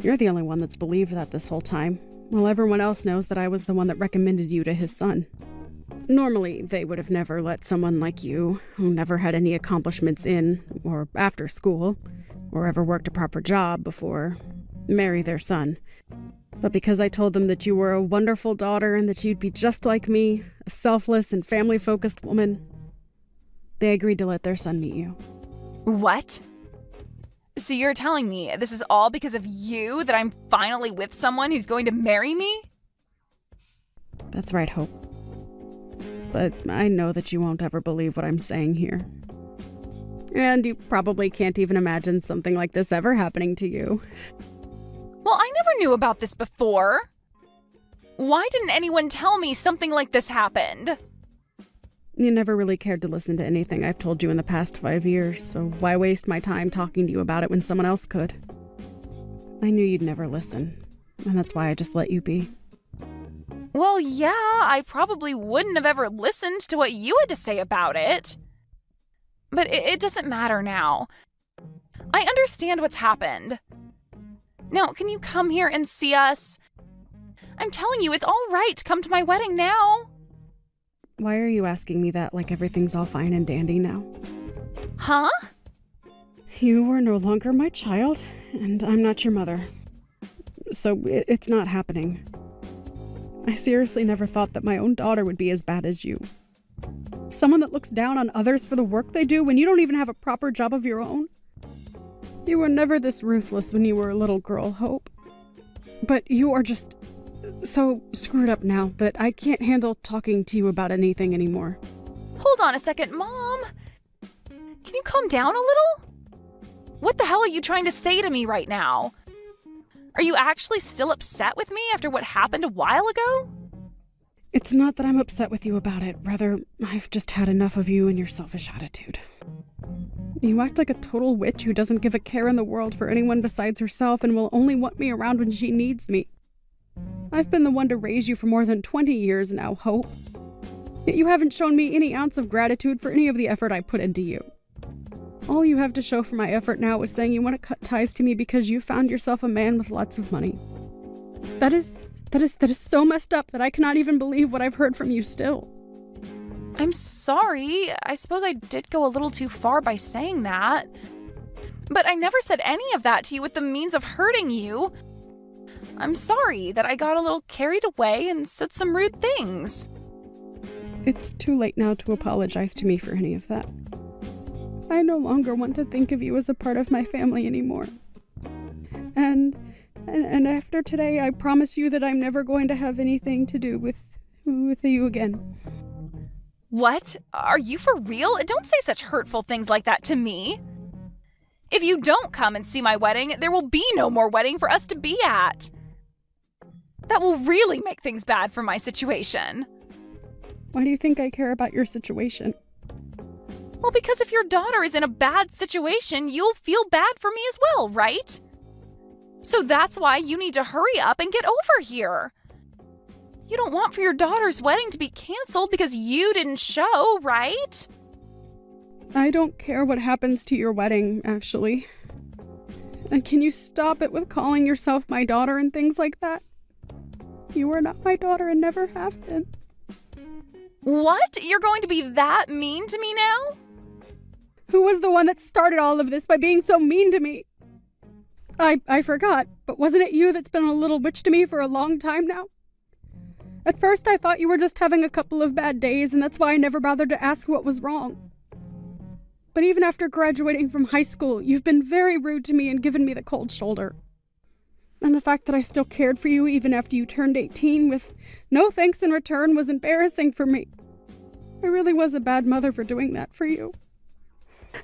You're the only one that's believed that this whole time, while everyone else knows that I was the one that recommended you to his son. Normally, they would have never let someone like you, who never had any accomplishments in or after school, or ever worked a proper job before, marry their son. But because I told them that you were a wonderful daughter and that you'd be just like me, a selfless and family-focused woman, they agreed to let their son meet you. What? So you're telling me this is all because of you that I'm finally with someone who's going to marry me? That's right, Hope. But I know that you won't ever believe what I'm saying here. And you probably can't even imagine something like this ever happening to you. Well, I never knew about this before. Why didn't anyone tell me something like this happened? You never really cared to listen to anything I've told you in the past 5 years, so why waste my time talking to you about it when someone else could? I knew you'd never listen, and that's why I just let you be. Well, yeah, I probably wouldn't have ever listened to what you had to say about it. But it doesn't matter now. I understand what's happened. Now, can you come here and see us? I'm telling you, it's all right to come to my wedding now. Why are you asking me that like everything's all fine and dandy now? Huh? You are no longer my child, and I'm not your mother. So it's not happening. I seriously never thought that my own daughter would be as bad as you. Someone that looks down on others for the work they do when you don't even have a proper job of your own. You were never this ruthless when you were a little girl, Hope. But you are just so screwed up now that I can't handle talking to you about anything anymore. Hold on a second, Mom. Can you calm down a little? What the hell are you trying to say to me right now? Are you actually still upset with me after what happened a while ago? It's not that I'm upset with you about it. Rather, I've just had enough of you and your selfish attitude. You act like a total witch who doesn't give a care in the world for anyone besides herself and will only want me around when she needs me. I've been the one to raise you for more than 20 years now, Hope. Yet you haven't shown me any ounce of gratitude for any of the effort I put into you. All you have to show for my effort now is saying you want to cut ties to me because you found yourself a man with lots of money. That is so messed up that I cannot even believe what I've heard from you still. I'm sorry. I suppose I did go a little too far by saying that. But I never said any of that to you with the means of hurting you. I'm sorry that I got a little carried away and said some rude things. It's too late now to apologize to me for any of that. I no longer want to think of you as a part of my family anymore. And after today, I promise you that I'm never going to have anything to do with you again. What? Are you for real? Don't say such hurtful things like that to me. If you don't come and see my wedding, there will be no more wedding for us to be at. That will really make things bad for my situation. Why do you think I care about your situation? Well, because if your daughter is in a bad situation, you'll feel bad for me as well, right? So that's why you need to hurry up and get over here. You don't want for your daughter's wedding to be canceled because you didn't show, right? I don't care what happens to your wedding, actually. And can you stop it with calling yourself my daughter and things like that? You are not my daughter and never have been. What? You're going to be that mean to me now? Who was the one that started all of this by being so mean to me? I forgot, but wasn't it you that's been a little witch to me for a long time now? At first I thought you were just having a couple of bad days, and that's why I never bothered to ask what was wrong. But even after graduating from high school, you've been very rude to me and given me the cold shoulder. And the fact that I still cared for you even after you turned 18 with no thanks in return was embarrassing for me. I really was a bad mother for doing that for you.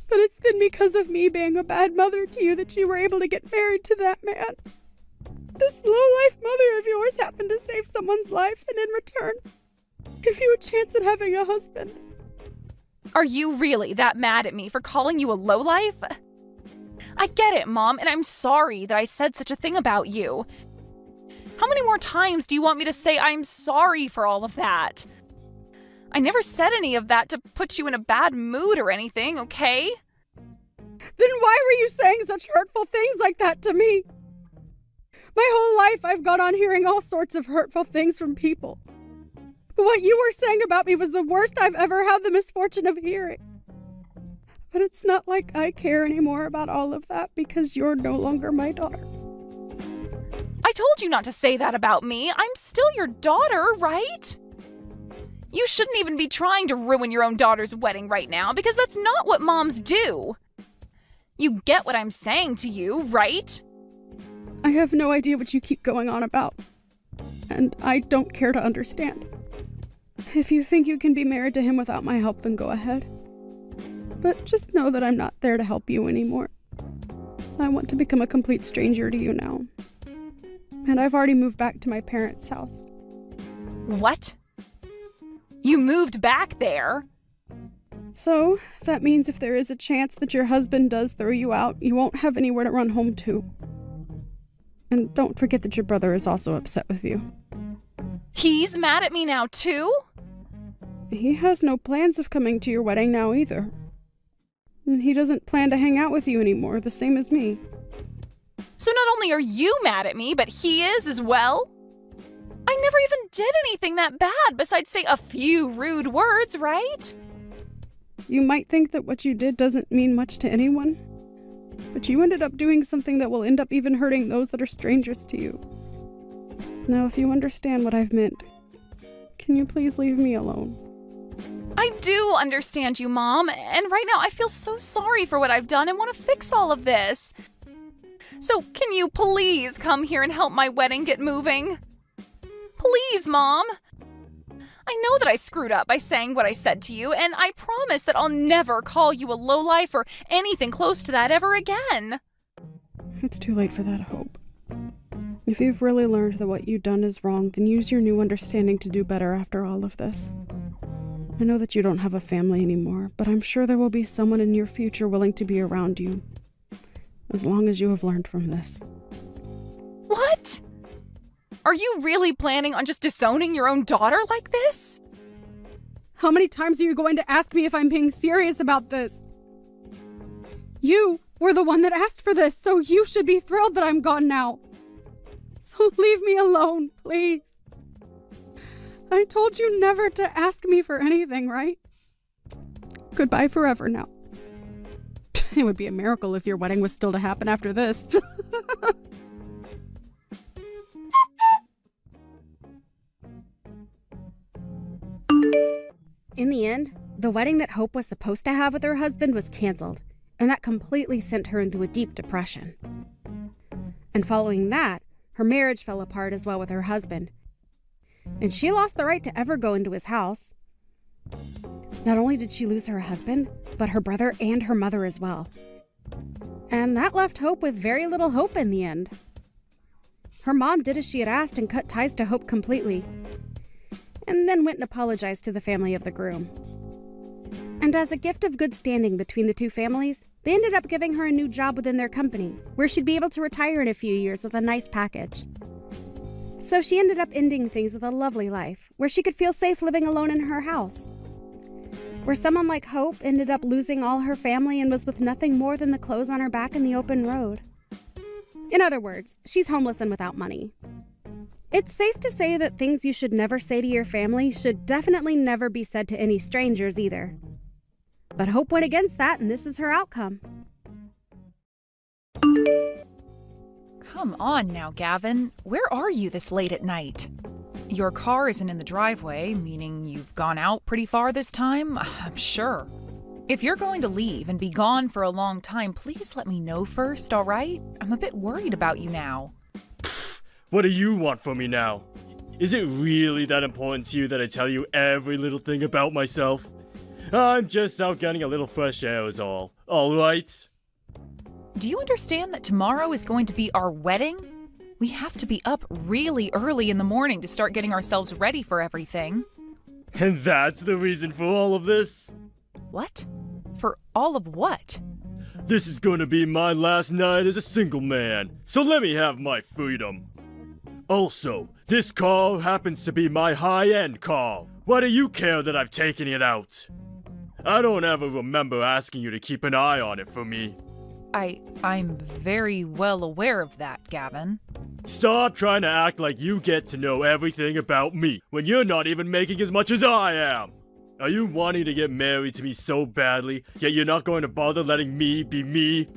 But it's been because of me being a bad mother to you that you were able to get married to that man. This low-life mother of yours happened to save someone's life and in return give you a chance at having a husband. Are you really that mad at me for calling you a lowlife? I get it, Mom, and I'm sorry that I said such a thing about you. How many more times do you want me to say I'm sorry for all of that? I never said any of that to put you in a bad mood or anything, okay? Then why were you saying such hurtful things like that to me? My whole life I've gone on hearing all sorts of hurtful things from people. But what you were saying about me was the worst I've ever had the misfortune of hearing. But it's not like I care anymore about all of that because you're no longer my daughter. I told you not to say that about me. I'm still your daughter, right? You shouldn't even be trying to ruin your own daughter's wedding right now because that's not what moms do. You get what I'm saying to you, right? I have no idea what you keep going on about. And I don't care to understand. If you think you can be married to him without my help, then go ahead. But just know that I'm not there to help you anymore. I want to become a complete stranger to you now. And I've already moved back to my parents' house. What? You moved back there? So, that means if there is a chance that your husband does throw you out, you won't have anywhere to run home to. And don't forget that your brother is also upset with you. He's mad at me now, too? He has no plans of coming to your wedding now either. And he doesn't plan to hang out with you anymore, the same as me. So not only are you mad at me, but he is as well? I never even did anything that bad besides say a few rude words, right? You might think that what you did doesn't mean much to anyone, but you ended up doing something that will end up even hurting those that are strangers to you. Now, if you understand what I've meant, can you please leave me alone? I do understand you, Mom, and right now I feel so sorry for what I've done and want to fix all of this. So can you please come here and help my wedding get moving? Please, Mom. I know that I screwed up by saying what I said to you, and I promise that I'll never call you a lowlife or anything close to that ever again. It's too late for that, Hope. If you've really learned that what you've done is wrong, then use your new understanding to do better after all of this. I know that you don't have a family anymore, but I'm sure there will be someone in your future willing to be around you, as long as you have learned from this. What? Are you really planning on just disowning your own daughter like this? How many times are you going to ask me if I'm being serious about this? You were the one that asked for this, so you should be thrilled that I'm gone now. So leave me alone, please. I told you never to ask me for anything, right? Goodbye forever now. It would be a miracle if your wedding was still to happen after this. In the end, the wedding that Hope was supposed to have with her husband was canceled, and that completely sent her into a deep depression. And following that, her marriage fell apart as well with her husband, and she lost the right to ever go into his house. Not only did she lose her husband, but her brother and her mother as well. And that left Hope with very little hope in the end. Her mom did as she had asked and cut ties to Hope completely, and then went and apologized to the family of the groom. And as a gift of good standing between the two families, they ended up giving her a new job within their company, where she'd be able to retire in a few years with a nice package. So she ended up ending things with a lovely life, where she could feel safe living alone in her house. Where someone like Hope ended up losing all her family and was with nothing more than the clothes on her back in the open road. In other words, she's homeless and without money. It's safe to say that things you should never say to your family should definitely never be said to any strangers either. But Hope went against that, and this is her outcome. Come on now, Gavin. Where are you this late at night? Your car isn't in the driveway, meaning you've gone out pretty far this time, I'm sure. If you're going to leave and be gone for a long time, please let me know first, all right? I'm a bit worried about you now. What do you want from me now? Is it really that important to you that I tell you every little thing about myself? I'm just out getting a little fresh air is all right? Do you understand that tomorrow is going to be our wedding? We have to be up really early in the morning to start getting ourselves ready for everything. And that's the reason for all of this? What? For all of what? This is going to be my last night as a single man, so let me have my freedom. Also, this car happens to be my high-end car. Why do you care that I've taken it out? I don't ever remember asking you to keep an eye on it for me. I'm very well aware of that, Gavin. Stop trying to act like you get to know everything about me when you're not even making as much as I am. Are you wanting to get married to me so badly, yet you're not going to bother letting me be me?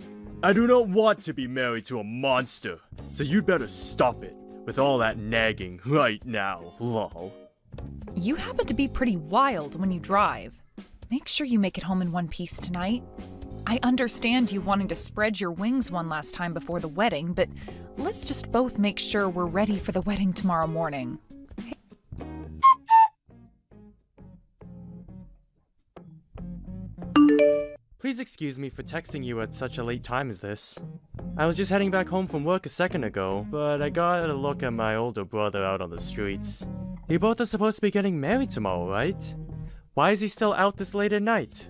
I do not want to be married to a monster, so you'd better stop it with all that nagging right now, lol. You happen to be pretty wild when you drive. Make sure you make it home in one piece tonight. I understand you wanting to spread your wings one last time before the wedding, but let's just both make sure we're ready for the wedding tomorrow morning. Please excuse me for texting you at such a late time as this. I was just heading back home from work a second ago, but I got a look at my older brother out on the streets. You both are supposed to be getting married tomorrow, right? Why is he still out this late at night?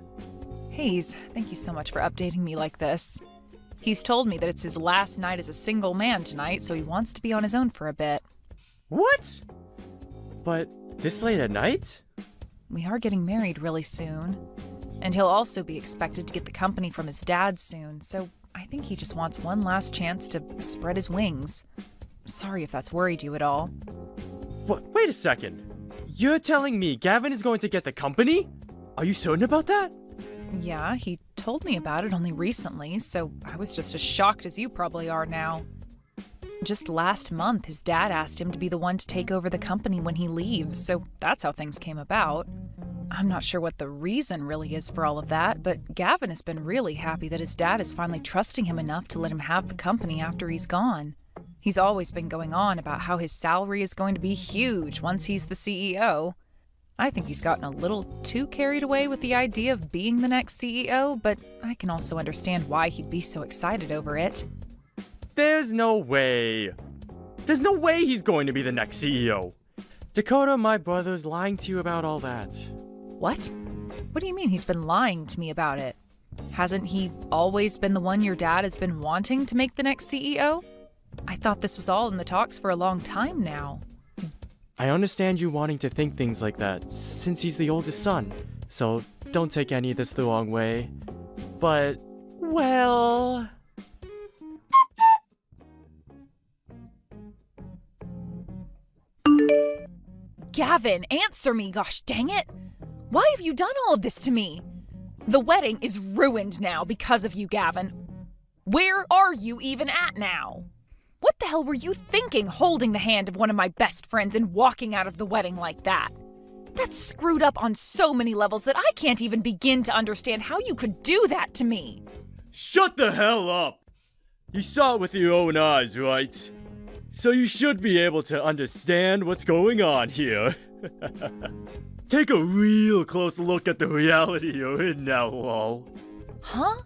Hayes, thank you so much for updating me like this. He's told me that it's his last night as a single man tonight, so he wants to be on his own for a bit. What? But this late at night? We are getting married really soon. And he'll also be expected to get the company from his dad soon, so I think he just wants one last chance to spread his wings. Sorry if that's worried you at all. What? Wait a second. You're telling me Gavin is going to get the company? Are you certain about that? Yeah, he told me about it only recently, so I was just as shocked as you probably are now. Just last month, his dad asked him to be the one to take over the company when he leaves, so that's how things came about. I'm not sure what the reason really is for all of that, but Gavin has been really happy that his dad is finally trusting him enough to let him have the company after he's gone. He's always been going on about how his salary is going to be huge once he's the CEO. I think he's gotten a little too carried away with the idea of being the next CEO, but I can also understand why he'd be so excited over it. There's no way. There's no way he's going to be the next CEO. Dakota, my brother's lying to you about all that. What? What do you mean he's been lying to me about it? Hasn't he always been the one your dad has been wanting to make the next CEO? I thought this was all in the talks for a long time now. I understand you wanting to think things like that, since he's the oldest son, so don't take any of this the wrong way. But Well... Gavin, answer me, gosh dang it! Why have you done all of this to me? The wedding is ruined now because of you, Gavin. Where are you even at now? What the hell were you thinking holding the hand of one of my best friends and walking out of the wedding like that? That's screwed up on so many levels that I can't even begin to understand how you could do that to me. Shut the hell up! You saw it with your own eyes, right? So you should be able to understand what's going on here. Take a real close look at the reality you're in now, lol. Huh?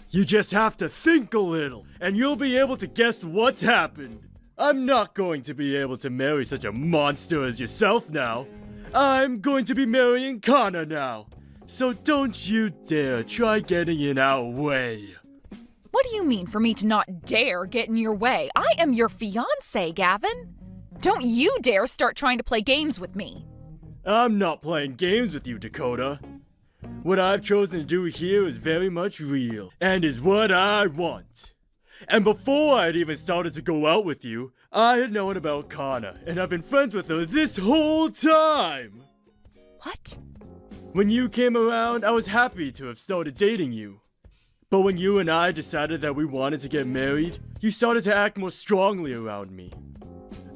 You just have to think a little, and you'll be able to guess what's happened. I'm not going to be able to marry such a monster as yourself now. I'm going to be marrying Kana now. So don't you dare try getting in our way. What do you mean for me to not dare get in your way? I am your fiancé, Gavin. Don't you dare start trying to play games with me. I'm not playing games with you, Dakota. What I've chosen to do here is very much real, and is what I want. And before I'd even started to go out with you, I had known about Kana, and I've been friends with her this whole time! What? When you came around, I was happy to have started dating you. But when you and I decided that we wanted to get married, you started to act more strongly around me.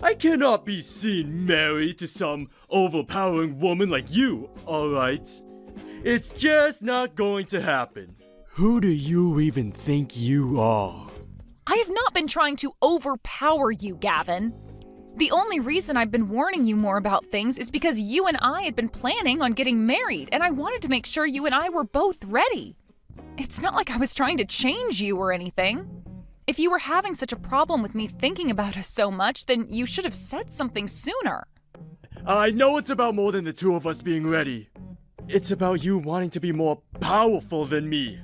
I cannot be seen married to some overpowering woman like you, alright? It's just not going to happen. Who do you even think you are? I have not been trying to overpower you, Gavin. The only reason I've been warning you more about things is because you and I had been planning on getting married, and I wanted to make sure you and I were both ready. It's not like I was trying to change you or anything. If you were having such a problem with me thinking about us so much, then you should have said something sooner. I know it's about more than the two of us being ready. It's about you wanting to be more powerful than me.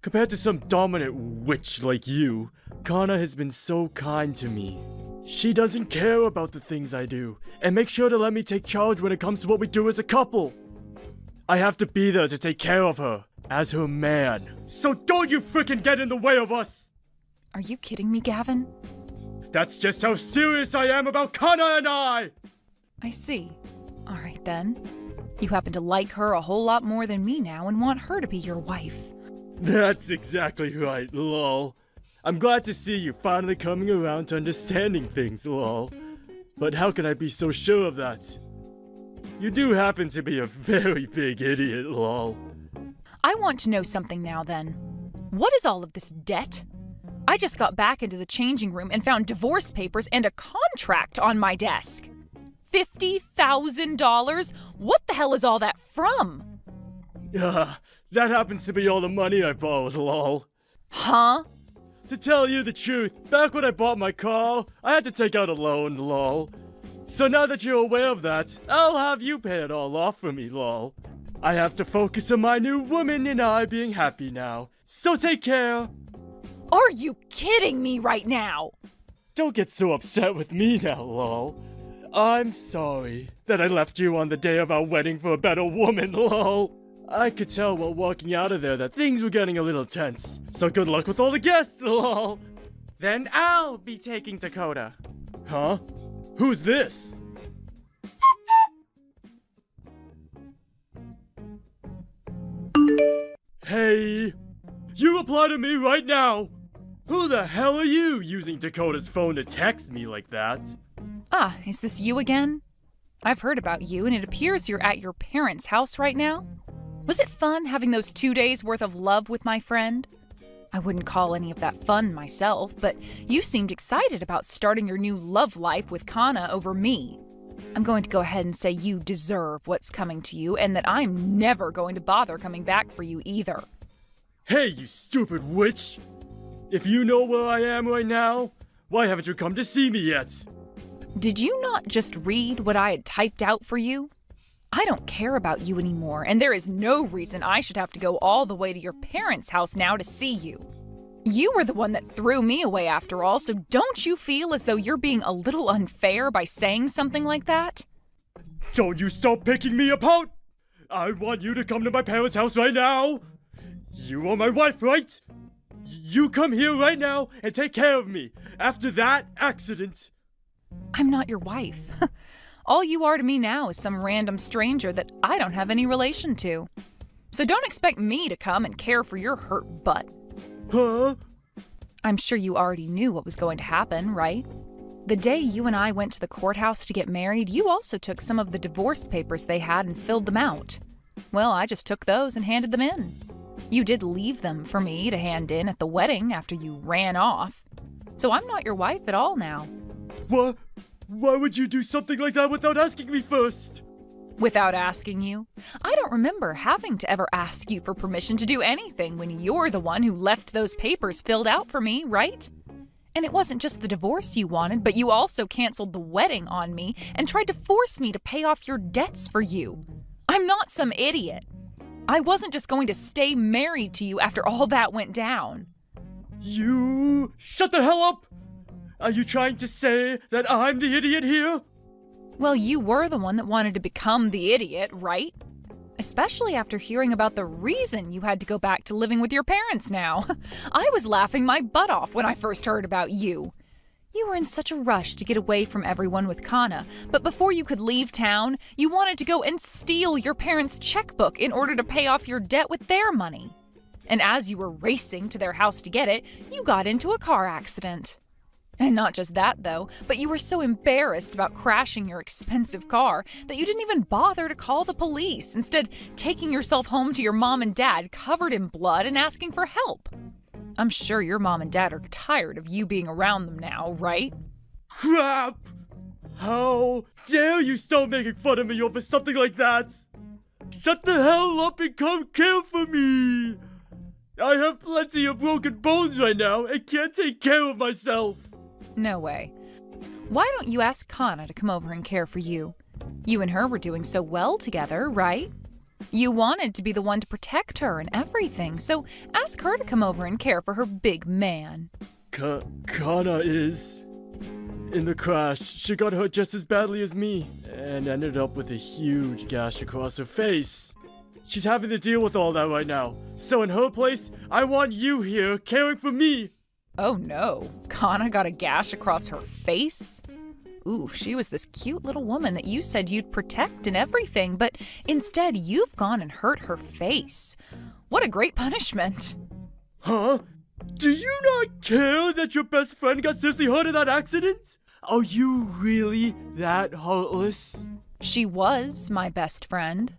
Compared to some dominant witch like you, Kana has been so kind to me. She doesn't care about the things I do, and makes sure to let me take charge when it comes to what we do as a couple. I have to be there to take care of her, as her man. So don't you frickin' get in the way of us! Are you kidding me, Gavin? That's just how serious I am about Kana and I! I see. All right then. You happen to like her a whole lot more than me now and want her to be your wife. That's exactly right, lol. I'm glad to see you finally coming around to understanding things, lol. But how can I be so sure of that? You do happen to be a very big idiot, lol. I want to know something now then. What is all of this debt? I just got back into the changing room and found divorce papers and a contract on my desk. $50,000? What the hell is all that from? That happens to be all the money I borrowed, lol. Huh? To tell you the truth, back when I bought my car, I had to take out a loan, lol. So now that you're aware of that, I'll have you pay it all off for me, lol. I have to focus on my new woman and I being happy now. So take care. Are you kidding me right now? Don't get so upset with me now, lol. I'm sorry that I left you on the day of our wedding for a better woman, lol. I could tell while walking out of there that things were getting a little tense. So good luck with all the guests, lol. Then I'll be taking Dakota. Huh? Who's this? Hey! You reply to me right now! Who the hell are you using Dakota's phone to text me like that? Ah, is this you again? I've heard about you, and it appears you're at your parents' house right now. Was it fun having those 2 days worth of love with my friend? I wouldn't call any of that fun myself, but you seemed excited about starting your new love life with Kana over me. I'm going to go ahead and say you deserve what's coming to you, and that I'm never going to bother coming back for you either. Hey, you stupid witch! If you know where I am right now, why haven't you come to see me yet? Did you not just read what I had typed out for you? I don't care about you anymore, and there is no reason I should have to go all the way to your parents' house now to see you. You were the one that threw me away after all, so don't you feel as though you're being a little unfair by saying something like that? Don't you stop picking me apart! I want you to come to my parents' house right now! You are my wife, right? you come here right now and take care of me after that accident. I'm not your wife. All you are to me now is some random stranger that I don't have any relation to. So don't expect me to come and care for your hurt butt. Huh? I'm sure you already knew what was going to happen, right? The day you and I went to the courthouse to get married, you also took some of the divorce papers they had and filled them out. Well, I just took those and handed them in. You did leave them for me to hand in at the wedding after you ran off. So I'm not your wife at all now. What? Why would you do something like that without asking me first? Without asking you? I don't remember having to ever ask you for permission to do anything when you're the one who left those papers filled out for me, right? And it wasn't just the divorce you wanted, but you also canceled the wedding on me and tried to force me to pay off your debts for you. I'm not some idiot. I wasn't just going to stay married to you after all that went down. You... Shut the hell up! Are you trying to say that I'm the idiot here? Well, you were the one that wanted to become the idiot, right? Especially after hearing about the reason you had to go back to living with your parents now. I was laughing my butt off when I first heard about you. You were in such a rush to get away from everyone with Kana, but before you could leave town, you wanted to go and steal your parents' checkbook in order to pay off your debt with their money. And as you were racing to their house to get it, you got into a car accident. And not just that, though, but you were so embarrassed about crashing your expensive car that you didn't even bother to call the police, instead taking yourself home to your mom and dad covered in blood and asking for help. I'm sure your mom and dad are tired of you being around them now, right? Crap! How dare you start making fun of me over something like that? Shut the hell up and come care for me! I have plenty of broken bones right now and can't take care of myself. No way. Why don't you ask Kana to come over and care for you? You and her were doing so well together, right? You wanted to be the one to protect her and everything, so ask her to come over and care for her big man. Kana is... In the crash, she got hurt just as badly as me, and ended up with a huge gash across her face. She's having to deal with all that right now, so in her place, I want you here caring for me. Oh no, Kana got a gash across her face? Ooh, she was this cute little woman that you said you'd protect and everything, but instead you've gone and hurt her face. What a great punishment. Huh? Do you not care that your best friend got seriously hurt in that accident? Are you really that heartless? She was my best friend.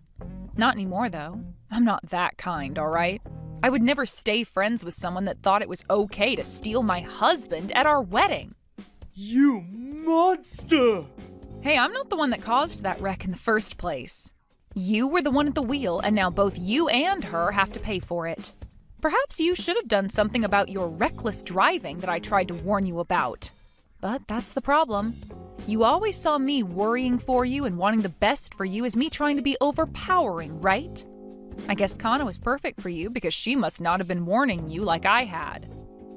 Not anymore, though. I'm not that kind, all right? I would never stay friends with someone that thought it was okay to steal my husband at our wedding. You monster! Hey, I'm not the one that caused that wreck in the first place. You were the one at the wheel, and now both you and her have to pay for it. Perhaps you should have done something about your reckless driving that I tried to warn you about. But that's the problem. You always saw me worrying for you and wanting the best for you as me trying to be overpowering, right? I guess Kana was perfect for you because she must not have been warning you like I had.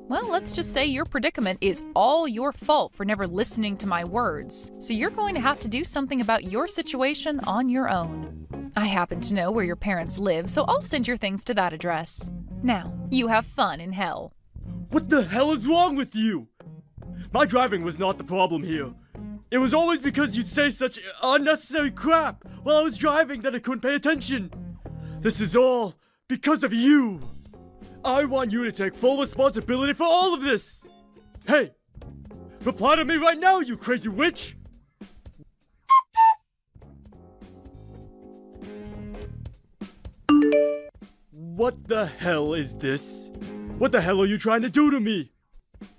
Well, let's just say your predicament is all your fault for never listening to my words, so you're going to have to do something about your situation on your own. I happen to know where your parents live, so I'll send your things to that address. Now, you have fun in hell. What the hell is wrong with you? My driving was not the problem here. It was always because you'd say such unnecessary crap while I was driving that I couldn't pay attention. This is all because of you. I want you to take full responsibility for all of this. Hey, reply to me right now, you crazy witch. What the hell is this? What the hell are you trying to do to me?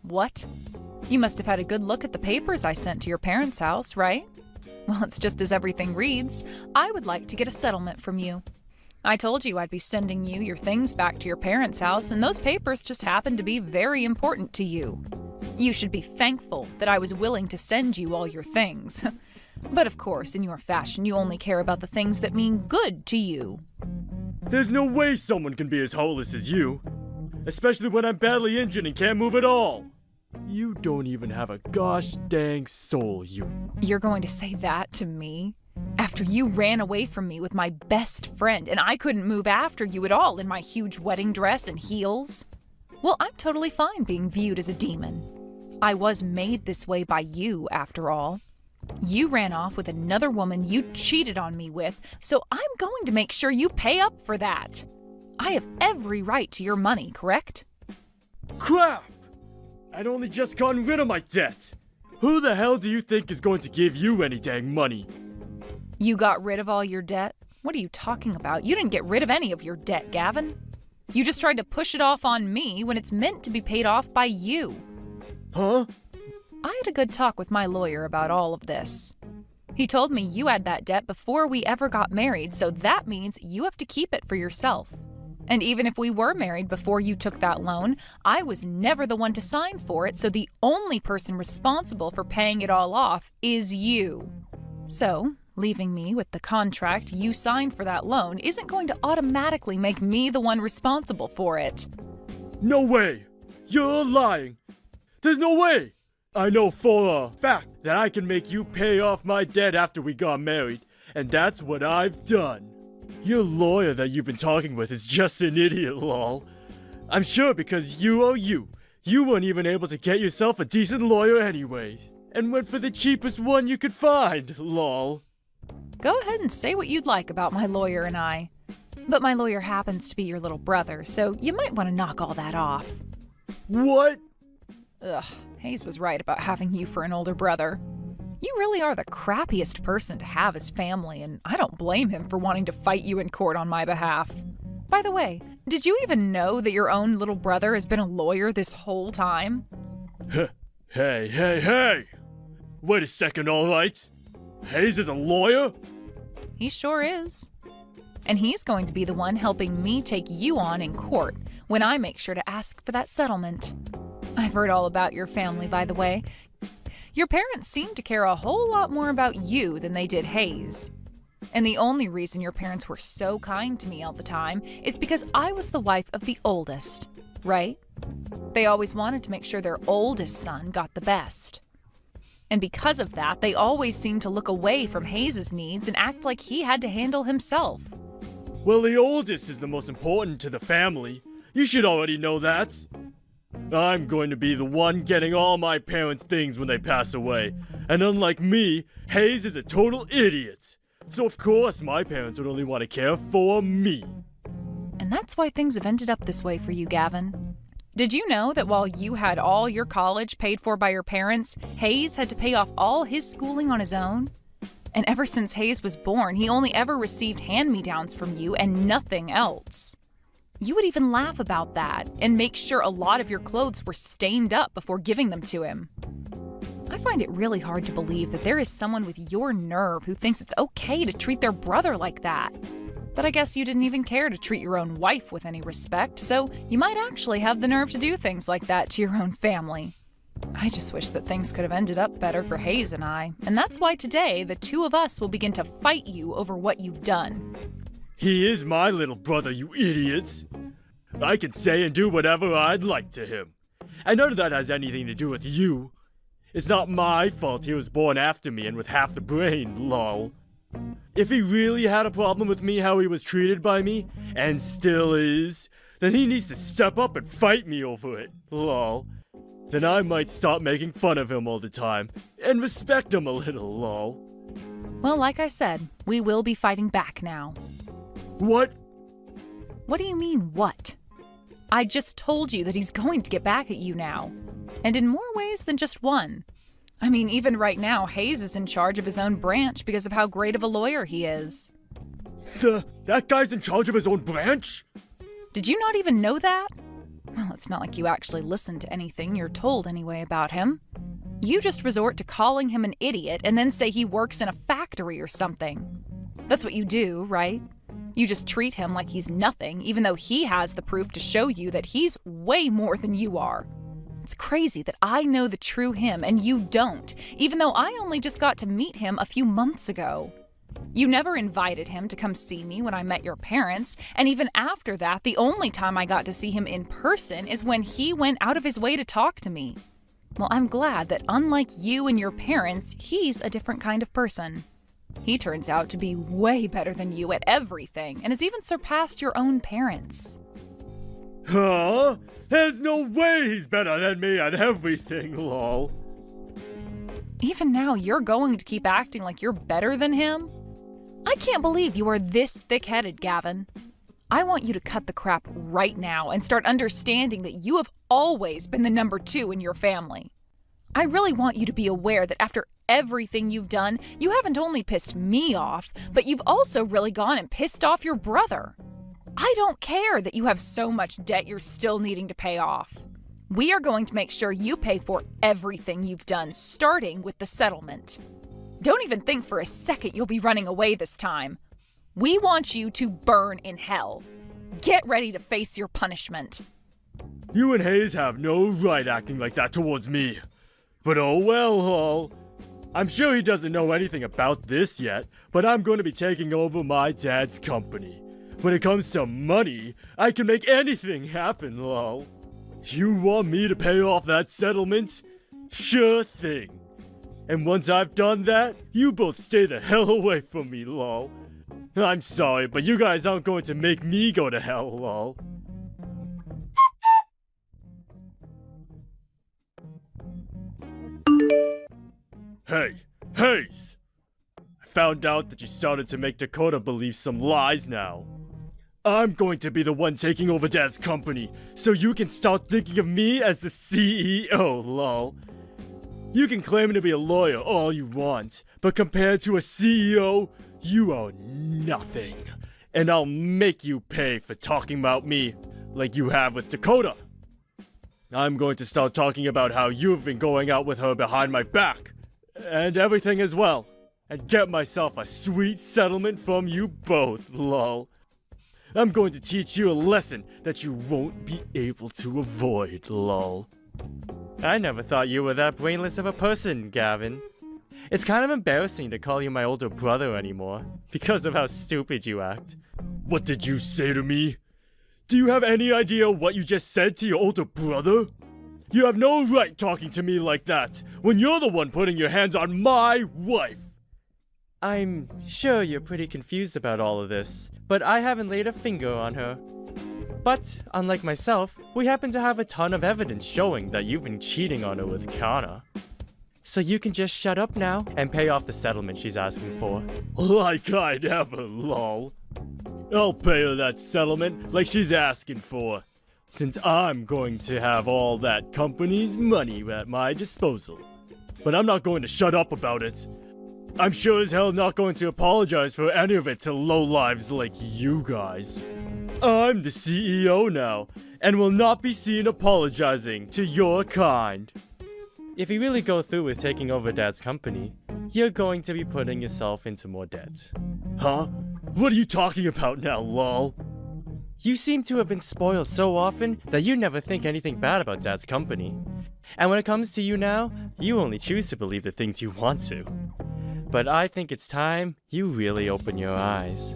What? You must have had a good look at the papers I sent to your parents' house, right? Well, it's just as everything reads. I would like to get a settlement from you. I told you I'd be sending you your things back to your parents' house, and those papers just happened to be very important to you. You should be thankful that I was willing to send you all your things. But of course, in your fashion, you only care about the things that mean good to you. There's no way someone can be as heartless as you. Especially when I'm badly injured and can't move at all. You don't even have a gosh dang soul, you. You're going to say that to me? After you ran away from me with my best friend and I couldn't move after you at all in my huge wedding dress and heels? Well, I'm totally fine being viewed as a demon. I was made this way by you, after all. You ran off with another woman you cheated on me with, so I'm going to make sure you pay up for that. I have every right to your money, correct? Crap! I'd only just gotten rid of my debt. Who the hell do you think is going to give you any dang money? You got rid of all your debt? What are you talking about? You didn't get rid of any of your debt, Gavin. You just tried to push it off on me when it's meant to be paid off by you. Huh? I had a good talk with my lawyer about all of this. He told me you had that debt before we ever got married, so that means you have to keep it for yourself. And even if we were married before you took that loan, I was never the one to sign for it, so the only person responsible for paying it all off is you. So, leaving me with the contract you signed for that loan isn't going to automatically make me the one responsible for it. No way! You're lying! There's no way! I know for a fact that I can make you pay off my debt after we got married, and that's what I've done. Your lawyer that you've been talking with is just an idiot, lol. I'm sure because you owe you. You weren't even able to get yourself a decent lawyer anyway, and went for the cheapest one you could find, lol. Go ahead and say what you'd like about my lawyer and I. But my lawyer happens to be your little brother, so you might want to knock all that off. What? Ugh, Hayes was right about having you for an older brother. You really are the crappiest person to have as family, and I don't blame him for wanting to fight you in court on my behalf. By the way, did you even know that your own little brother has been a lawyer this whole time? Hey! Wait a second, alright? Hayes is a lawyer? He sure is. And he's going to be the one helping me take you on in court when I make sure to ask for that settlement. I've heard all about your family, by the way. Your parents seem to care a whole lot more about you than they did Hayes. And the only reason your parents were so kind to me all the time is because I was the wife of the oldest, right? They always wanted to make sure their oldest son got the best. And because of that, they always seemed to look away from Hayes' needs and act like he had to handle himself. Well, the oldest is the most important to the family. You should already know that. I'm going to be the one getting all my parents' things when they pass away. And unlike me, Hayes is a total idiot. So of course my parents would only want to care for me. And that's why things have ended up this way for you, Gavin. Did you know that while you had all your college paid for by your parents, Hayes had to pay off all his schooling on his own? And ever since Hayes was born, he only ever received hand-me-downs from you and nothing else. You would even laugh about that and make sure a lot of your clothes were stained up before giving them to him. I find it really hard to believe that there is someone with your nerve who thinks it's okay to treat their brother like that. But I guess you didn't even care to treat your own wife with any respect, so you might actually have the nerve to do things like that to your own family. I just wish that things could have ended up better for Hayes and I, and that's why today the two of us will begin to fight you over what you've done. He is my little brother, you idiots. I can say and do whatever I'd like to him. And none of that has anything to do with you. It's not my fault he was born after me and with half the brain, lol. If he really had a problem with me how he was treated by me, and still is, then he needs to step up and fight me over it, lol. Then I might stop making fun of him all the time, and respect him a little, lol. Well, like I said, we will be fighting back now. What? What do you mean, what? I just told you that he's going to get back at you now. And in more ways than just one. I mean, even right now, Hayes is in charge of his own branch because of how great of a lawyer he is. That guy's in charge of his own branch? Did you not even know that? Well, it's not like you actually listen to anything you're told anyway about him. You just resort to calling him an idiot and then say he works in a factory or something. That's what you do, right? You just treat him like he's nothing, even though he has the proof to show you that he's way more than you are. It's crazy that I know the true him and you don't, even though I only just got to meet him a few months ago. You never invited him to come see me when I met your parents, and even after that, the only time I got to see him in person is when he went out of his way to talk to me. Well, I'm glad that unlike you and your parents, he's a different kind of person. He turns out to be way better than you at everything and has even surpassed your own parents. Huh? There's no way he's better than me at everything, lol. Even now, you're going to keep acting like you're better than him? I can't believe you are this thick-headed, Gavin. I want you to cut the crap right now and start understanding that you have always been the number 2 in your family. I really want you to be aware that after everything you've done, you haven't only pissed me off, but you've also really gone and pissed off your brother. I don't care that you have so much debt you're still needing to pay off. We are going to make sure you pay for everything you've done, starting with the settlement. Don't even think for a second you'll be running away this time. We want you to burn in hell. Get ready to face your punishment. You and Hayes have no right acting like that towards me. But oh well, Hall. I'm sure he doesn't know anything about this yet, but I'm going to be taking over my dad's company. When it comes to money, I can make anything happen, lol. You want me to pay off that settlement? Sure thing. And once I've done that, you both stay the hell away from me, lol. I'm sorry, but you guys aren't going to make me go to hell, lol. Hey, Hayes! I found out that you started to make Dakota believe some lies now. I'm going to be the one taking over Dad's company, so you can start thinking of me as the CEO, lol. You can claim to be a lawyer all you want, but compared to a CEO, you are nothing. And I'll make you pay for talking about me like you have with Dakota. I'm going to start talking about how you've been going out with her behind my back, and everything as well, and get myself a sweet settlement from you both, lol. I'm going to teach you a lesson that you won't be able to avoid, lol. I never thought you were that brainless of a person, Gavin. It's kind of embarrassing to call you my older brother anymore, because of how stupid you act. What did you say to me? Do you have any idea what you just said to your older brother? You have no right talking to me like that, when you're the one putting your hands on my wife! I'm sure you're pretty confused about all of this, but I haven't laid a finger on her. But, unlike myself, we happen to have a ton of evidence showing that you've been cheating on her with Kana. So you can just shut up now and pay off the settlement she's asking for. Like I never, lol. I'll pay her that settlement like she's asking for, since I'm going to have all that company's money at my disposal. But I'm not going to shut up about it. I'm sure as hell not going to apologize for any of it to lowlives like you guys. I'm the CEO now, and will not be seen apologizing to your kind. If you really go through with taking over Dad's company, you're going to be putting yourself into more debt. Huh? What are you talking about now, lol? You seem to have been spoiled so often that you never think anything bad about Dad's company. And when it comes to you now, you only choose to believe the things you want to. But I think it's time you really open your eyes.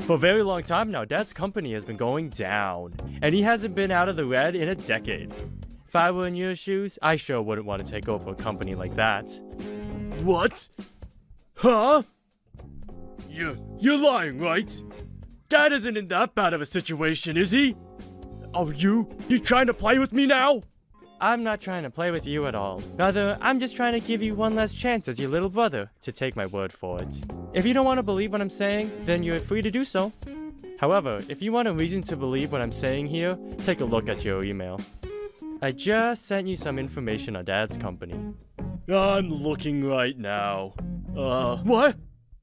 For a very long time now, Dad's company has been going down, and he hasn't been out of the red in a decade. If I were in your shoes, I sure wouldn't want to take over a company like that. What? Huh? You're lying, right? Dad isn't in that bad of a situation, is he? Are you trying to play with me now? I'm not trying to play with you at all. Rather, I'm just trying to give you one last chance as your little brother to take my word for it. If you don't want to believe what I'm saying, then you're free to do so. However, if you want a reason to believe what I'm saying here, take a look at your email. I just sent you some information on Dad's company. I'm looking right now. What?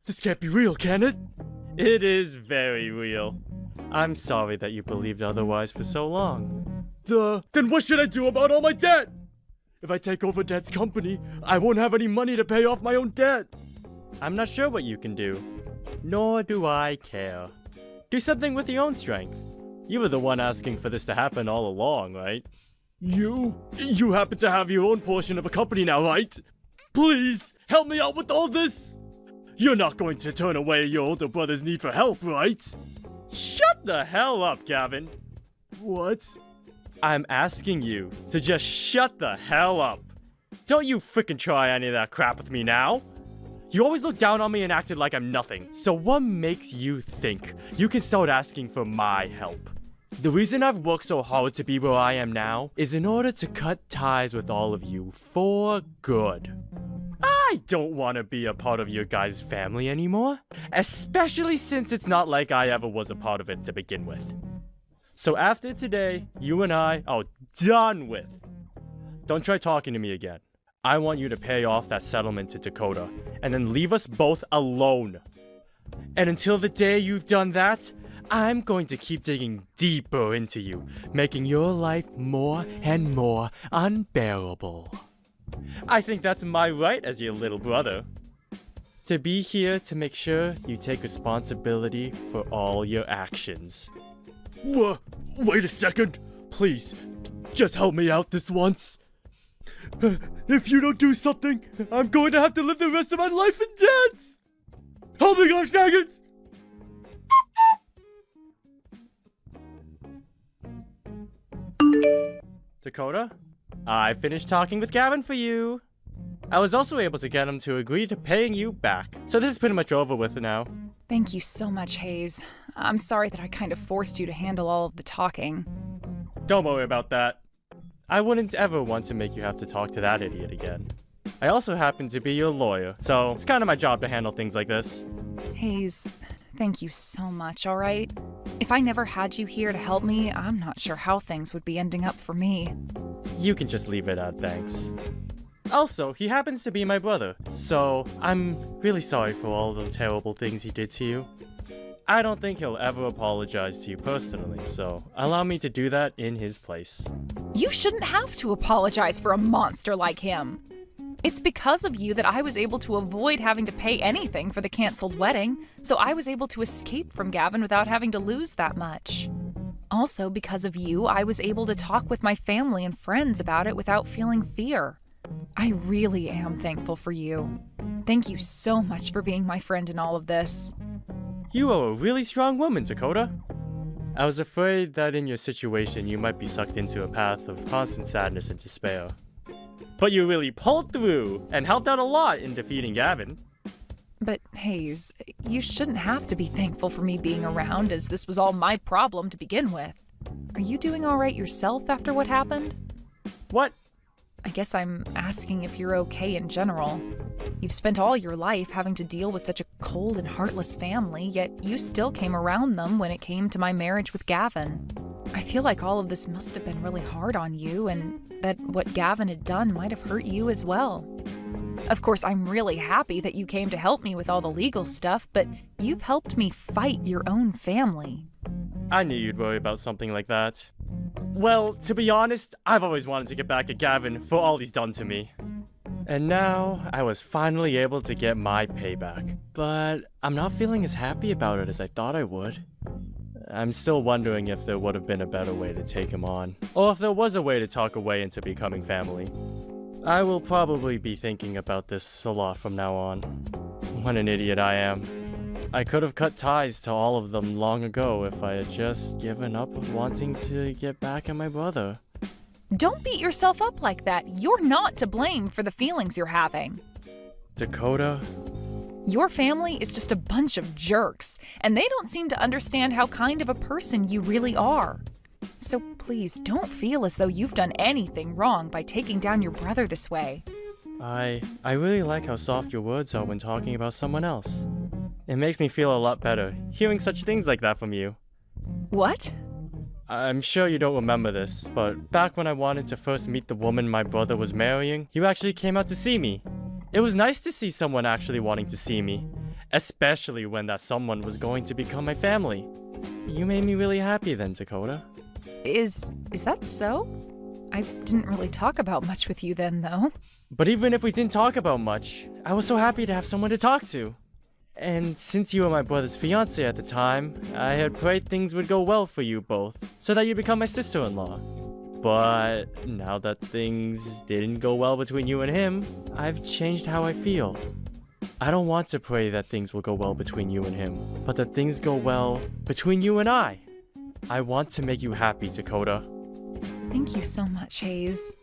This can't be real, can it? It is very real. I'm sorry that you believed otherwise for so long. Then what should I do about all my debt? If I take over Dad's company, I won't have any money to pay off my own debt. I'm not sure what you can do. Nor do I care. Do something with your own strength. You were the one asking for this to happen all along, right? You happen to have your own portion of a company now, right? Please, help me out with all this! You're not going to turn away your older brother's need for help, right? Shut the hell up, Gavin. What? I'm asking you to just shut the hell up. Don't you frickin' try any of that crap with me now. You always look down on me and acted like I'm nothing. So what makes you think you can start asking for my help? The reason I've worked so hard to be where I am now is in order to cut ties with all of you for good. I don't want to be a part of your guys' family anymore, especially since it's not like I ever was a part of it to begin with. So after today, you and I are done with. Don't try talking to me again. I want you to pay off that settlement to Dakota, and then leave us both alone. And until the day you've done that, I'm going to keep digging deeper into you, making your life more and more unbearable. I think that's my right as your little brother. To be here to make sure you take responsibility for all your actions. Wait a second. Please, just help me out this once. If you don't do something, I'm going to have to live the rest of my life in debt. Help me, gosh dang it! Dakota, I finished talking with Gavin for you. I was also able to get him to agree to paying you back. So this is pretty much over with now. Thank you so much, Hayes. I'm sorry that I kind of forced you to handle all of the talking. Don't worry about that. I wouldn't ever want to make you have to talk to that idiot again. I also happen to be your lawyer, so it's kind of my job to handle things like this. Hayes, thank you so much, all right? If I never had you here to help me, I'm not sure how things would be ending up for me. You can just leave it at thanks. Also, he happens to be my brother, so I'm really sorry for all the terrible things he did to you. I don't think he'll ever apologize to you personally, so allow me to do that in his place. You shouldn't have to apologize for a monster like him. It's because of you that I was able to avoid having to pay anything for the canceled wedding, so I was able to escape from Gavin without having to lose that much. Also, because of you, I was able to talk with my family and friends about it without feeling fear. I really am thankful for you. Thank you so much for being my friend in all of this. You are a really strong woman, Dakota. I was afraid that in your situation you might be sucked into a path of constant sadness and despair. But you really pulled through and helped out a lot in defeating Gavin. But Hayes, you shouldn't have to be thankful for me being around, as this was all my problem to begin with. Are you doing all right yourself after what happened? What? I guess I'm asking if you're okay in general. You've spent all your life having to deal with such a cold and heartless family, yet you still came around them when it came to my marriage with Gavin. I feel like all of this must have been really hard on you, and that what Gavin had done might have hurt you as well. Of course, I'm really happy that you came to help me with all the legal stuff, but you've helped me fight your own family. I knew you'd worry about something like that. Well, to be honest, I've always wanted to get back at Gavin for all he's done to me. And now, I was finally able to get my payback. But I'm not feeling as happy about it as I thought I would. I'm still wondering if there would have been a better way to take him on, or if there was a way to talk a way into becoming family. I will probably be thinking about this a lot from now on. What an idiot I am. I could have cut ties to all of them long ago if I had just given up wanting to get back at my brother. Don't beat yourself up like that. You're not to blame for the feelings you're having. Dakota? Your family is just a bunch of jerks, and they don't seem to understand how kind of a person you really are. So please, don't feel as though you've done anything wrong by taking down your brother this way. I really like how soft your words are when talking about someone else. It makes me feel a lot better, hearing such things like that from you. What? I'm sure you don't remember this, but back when I wanted to first meet the woman my brother was marrying, you actually came out to see me. It was nice to see someone actually wanting to see me, especially when that someone was going to become my family. You made me really happy then, Dakota. Is that so? I didn't really talk about much with you then, though. But even if we didn't talk about much, I was so happy to have someone to talk to. And since you were my brother's fiancé at the time, I had prayed things would go well for you both, so that you'd become my sister-in-law. But now that things didn't go well between you and him, I've changed how I feel. I don't want to pray that things will go well between you and him, but that things go well between you and I. I want to make you happy, Dakota. Thank you so much, Hayes.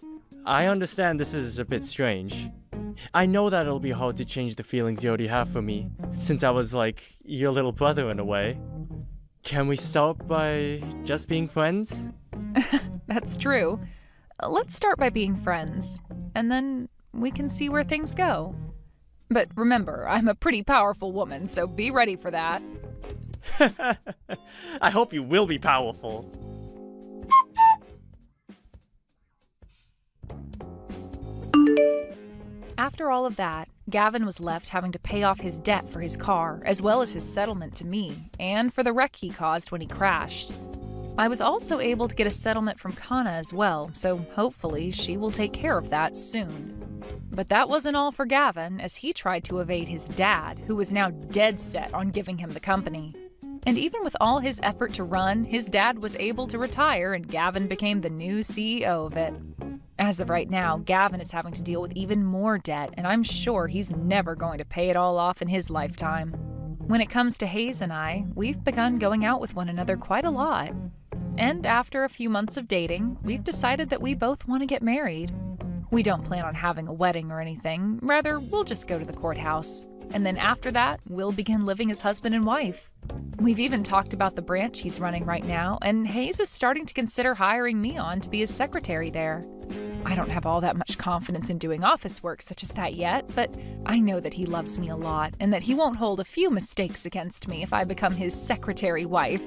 I understand this is a bit strange. I know that it'll be hard to change the feelings you already have for me, since I was like your little brother in a way. Can we start by just being friends? That's true. Let's start by being friends, and then we can see where things go. But remember, I'm a pretty powerful woman, so be ready for that. I hope you will be powerful. After all of that, Gavin was left having to pay off his debt for his car, as well as his settlement to me, and for the wreck he caused when he crashed. I was also able to get a settlement from Kana as well, so hopefully she will take care of that soon. But that wasn't all for Gavin, as he tried to evade his dad, who was now dead set on giving him the company. And even with all his effort to run, his dad was able to retire and Gavin became the new CEO of it. As of right now, Gavin is having to deal with even more debt, and I'm sure he's never going to pay it all off in his lifetime. When it comes to Hayes and I, we've begun going out with one another quite a lot. And after a few months of dating, we've decided that we both want to get married. We don't plan on having a wedding or anything, rather, we'll just go to the courthouse. And then after that, we'll begin living as husband and wife. We've even talked about the branch he's running right now, and Hayes is starting to consider hiring me on to be his secretary there. I don't have all that much confidence in doing office work such as that yet, but I know that he loves me a lot and that he won't hold a few mistakes against me if I become his secretary wife.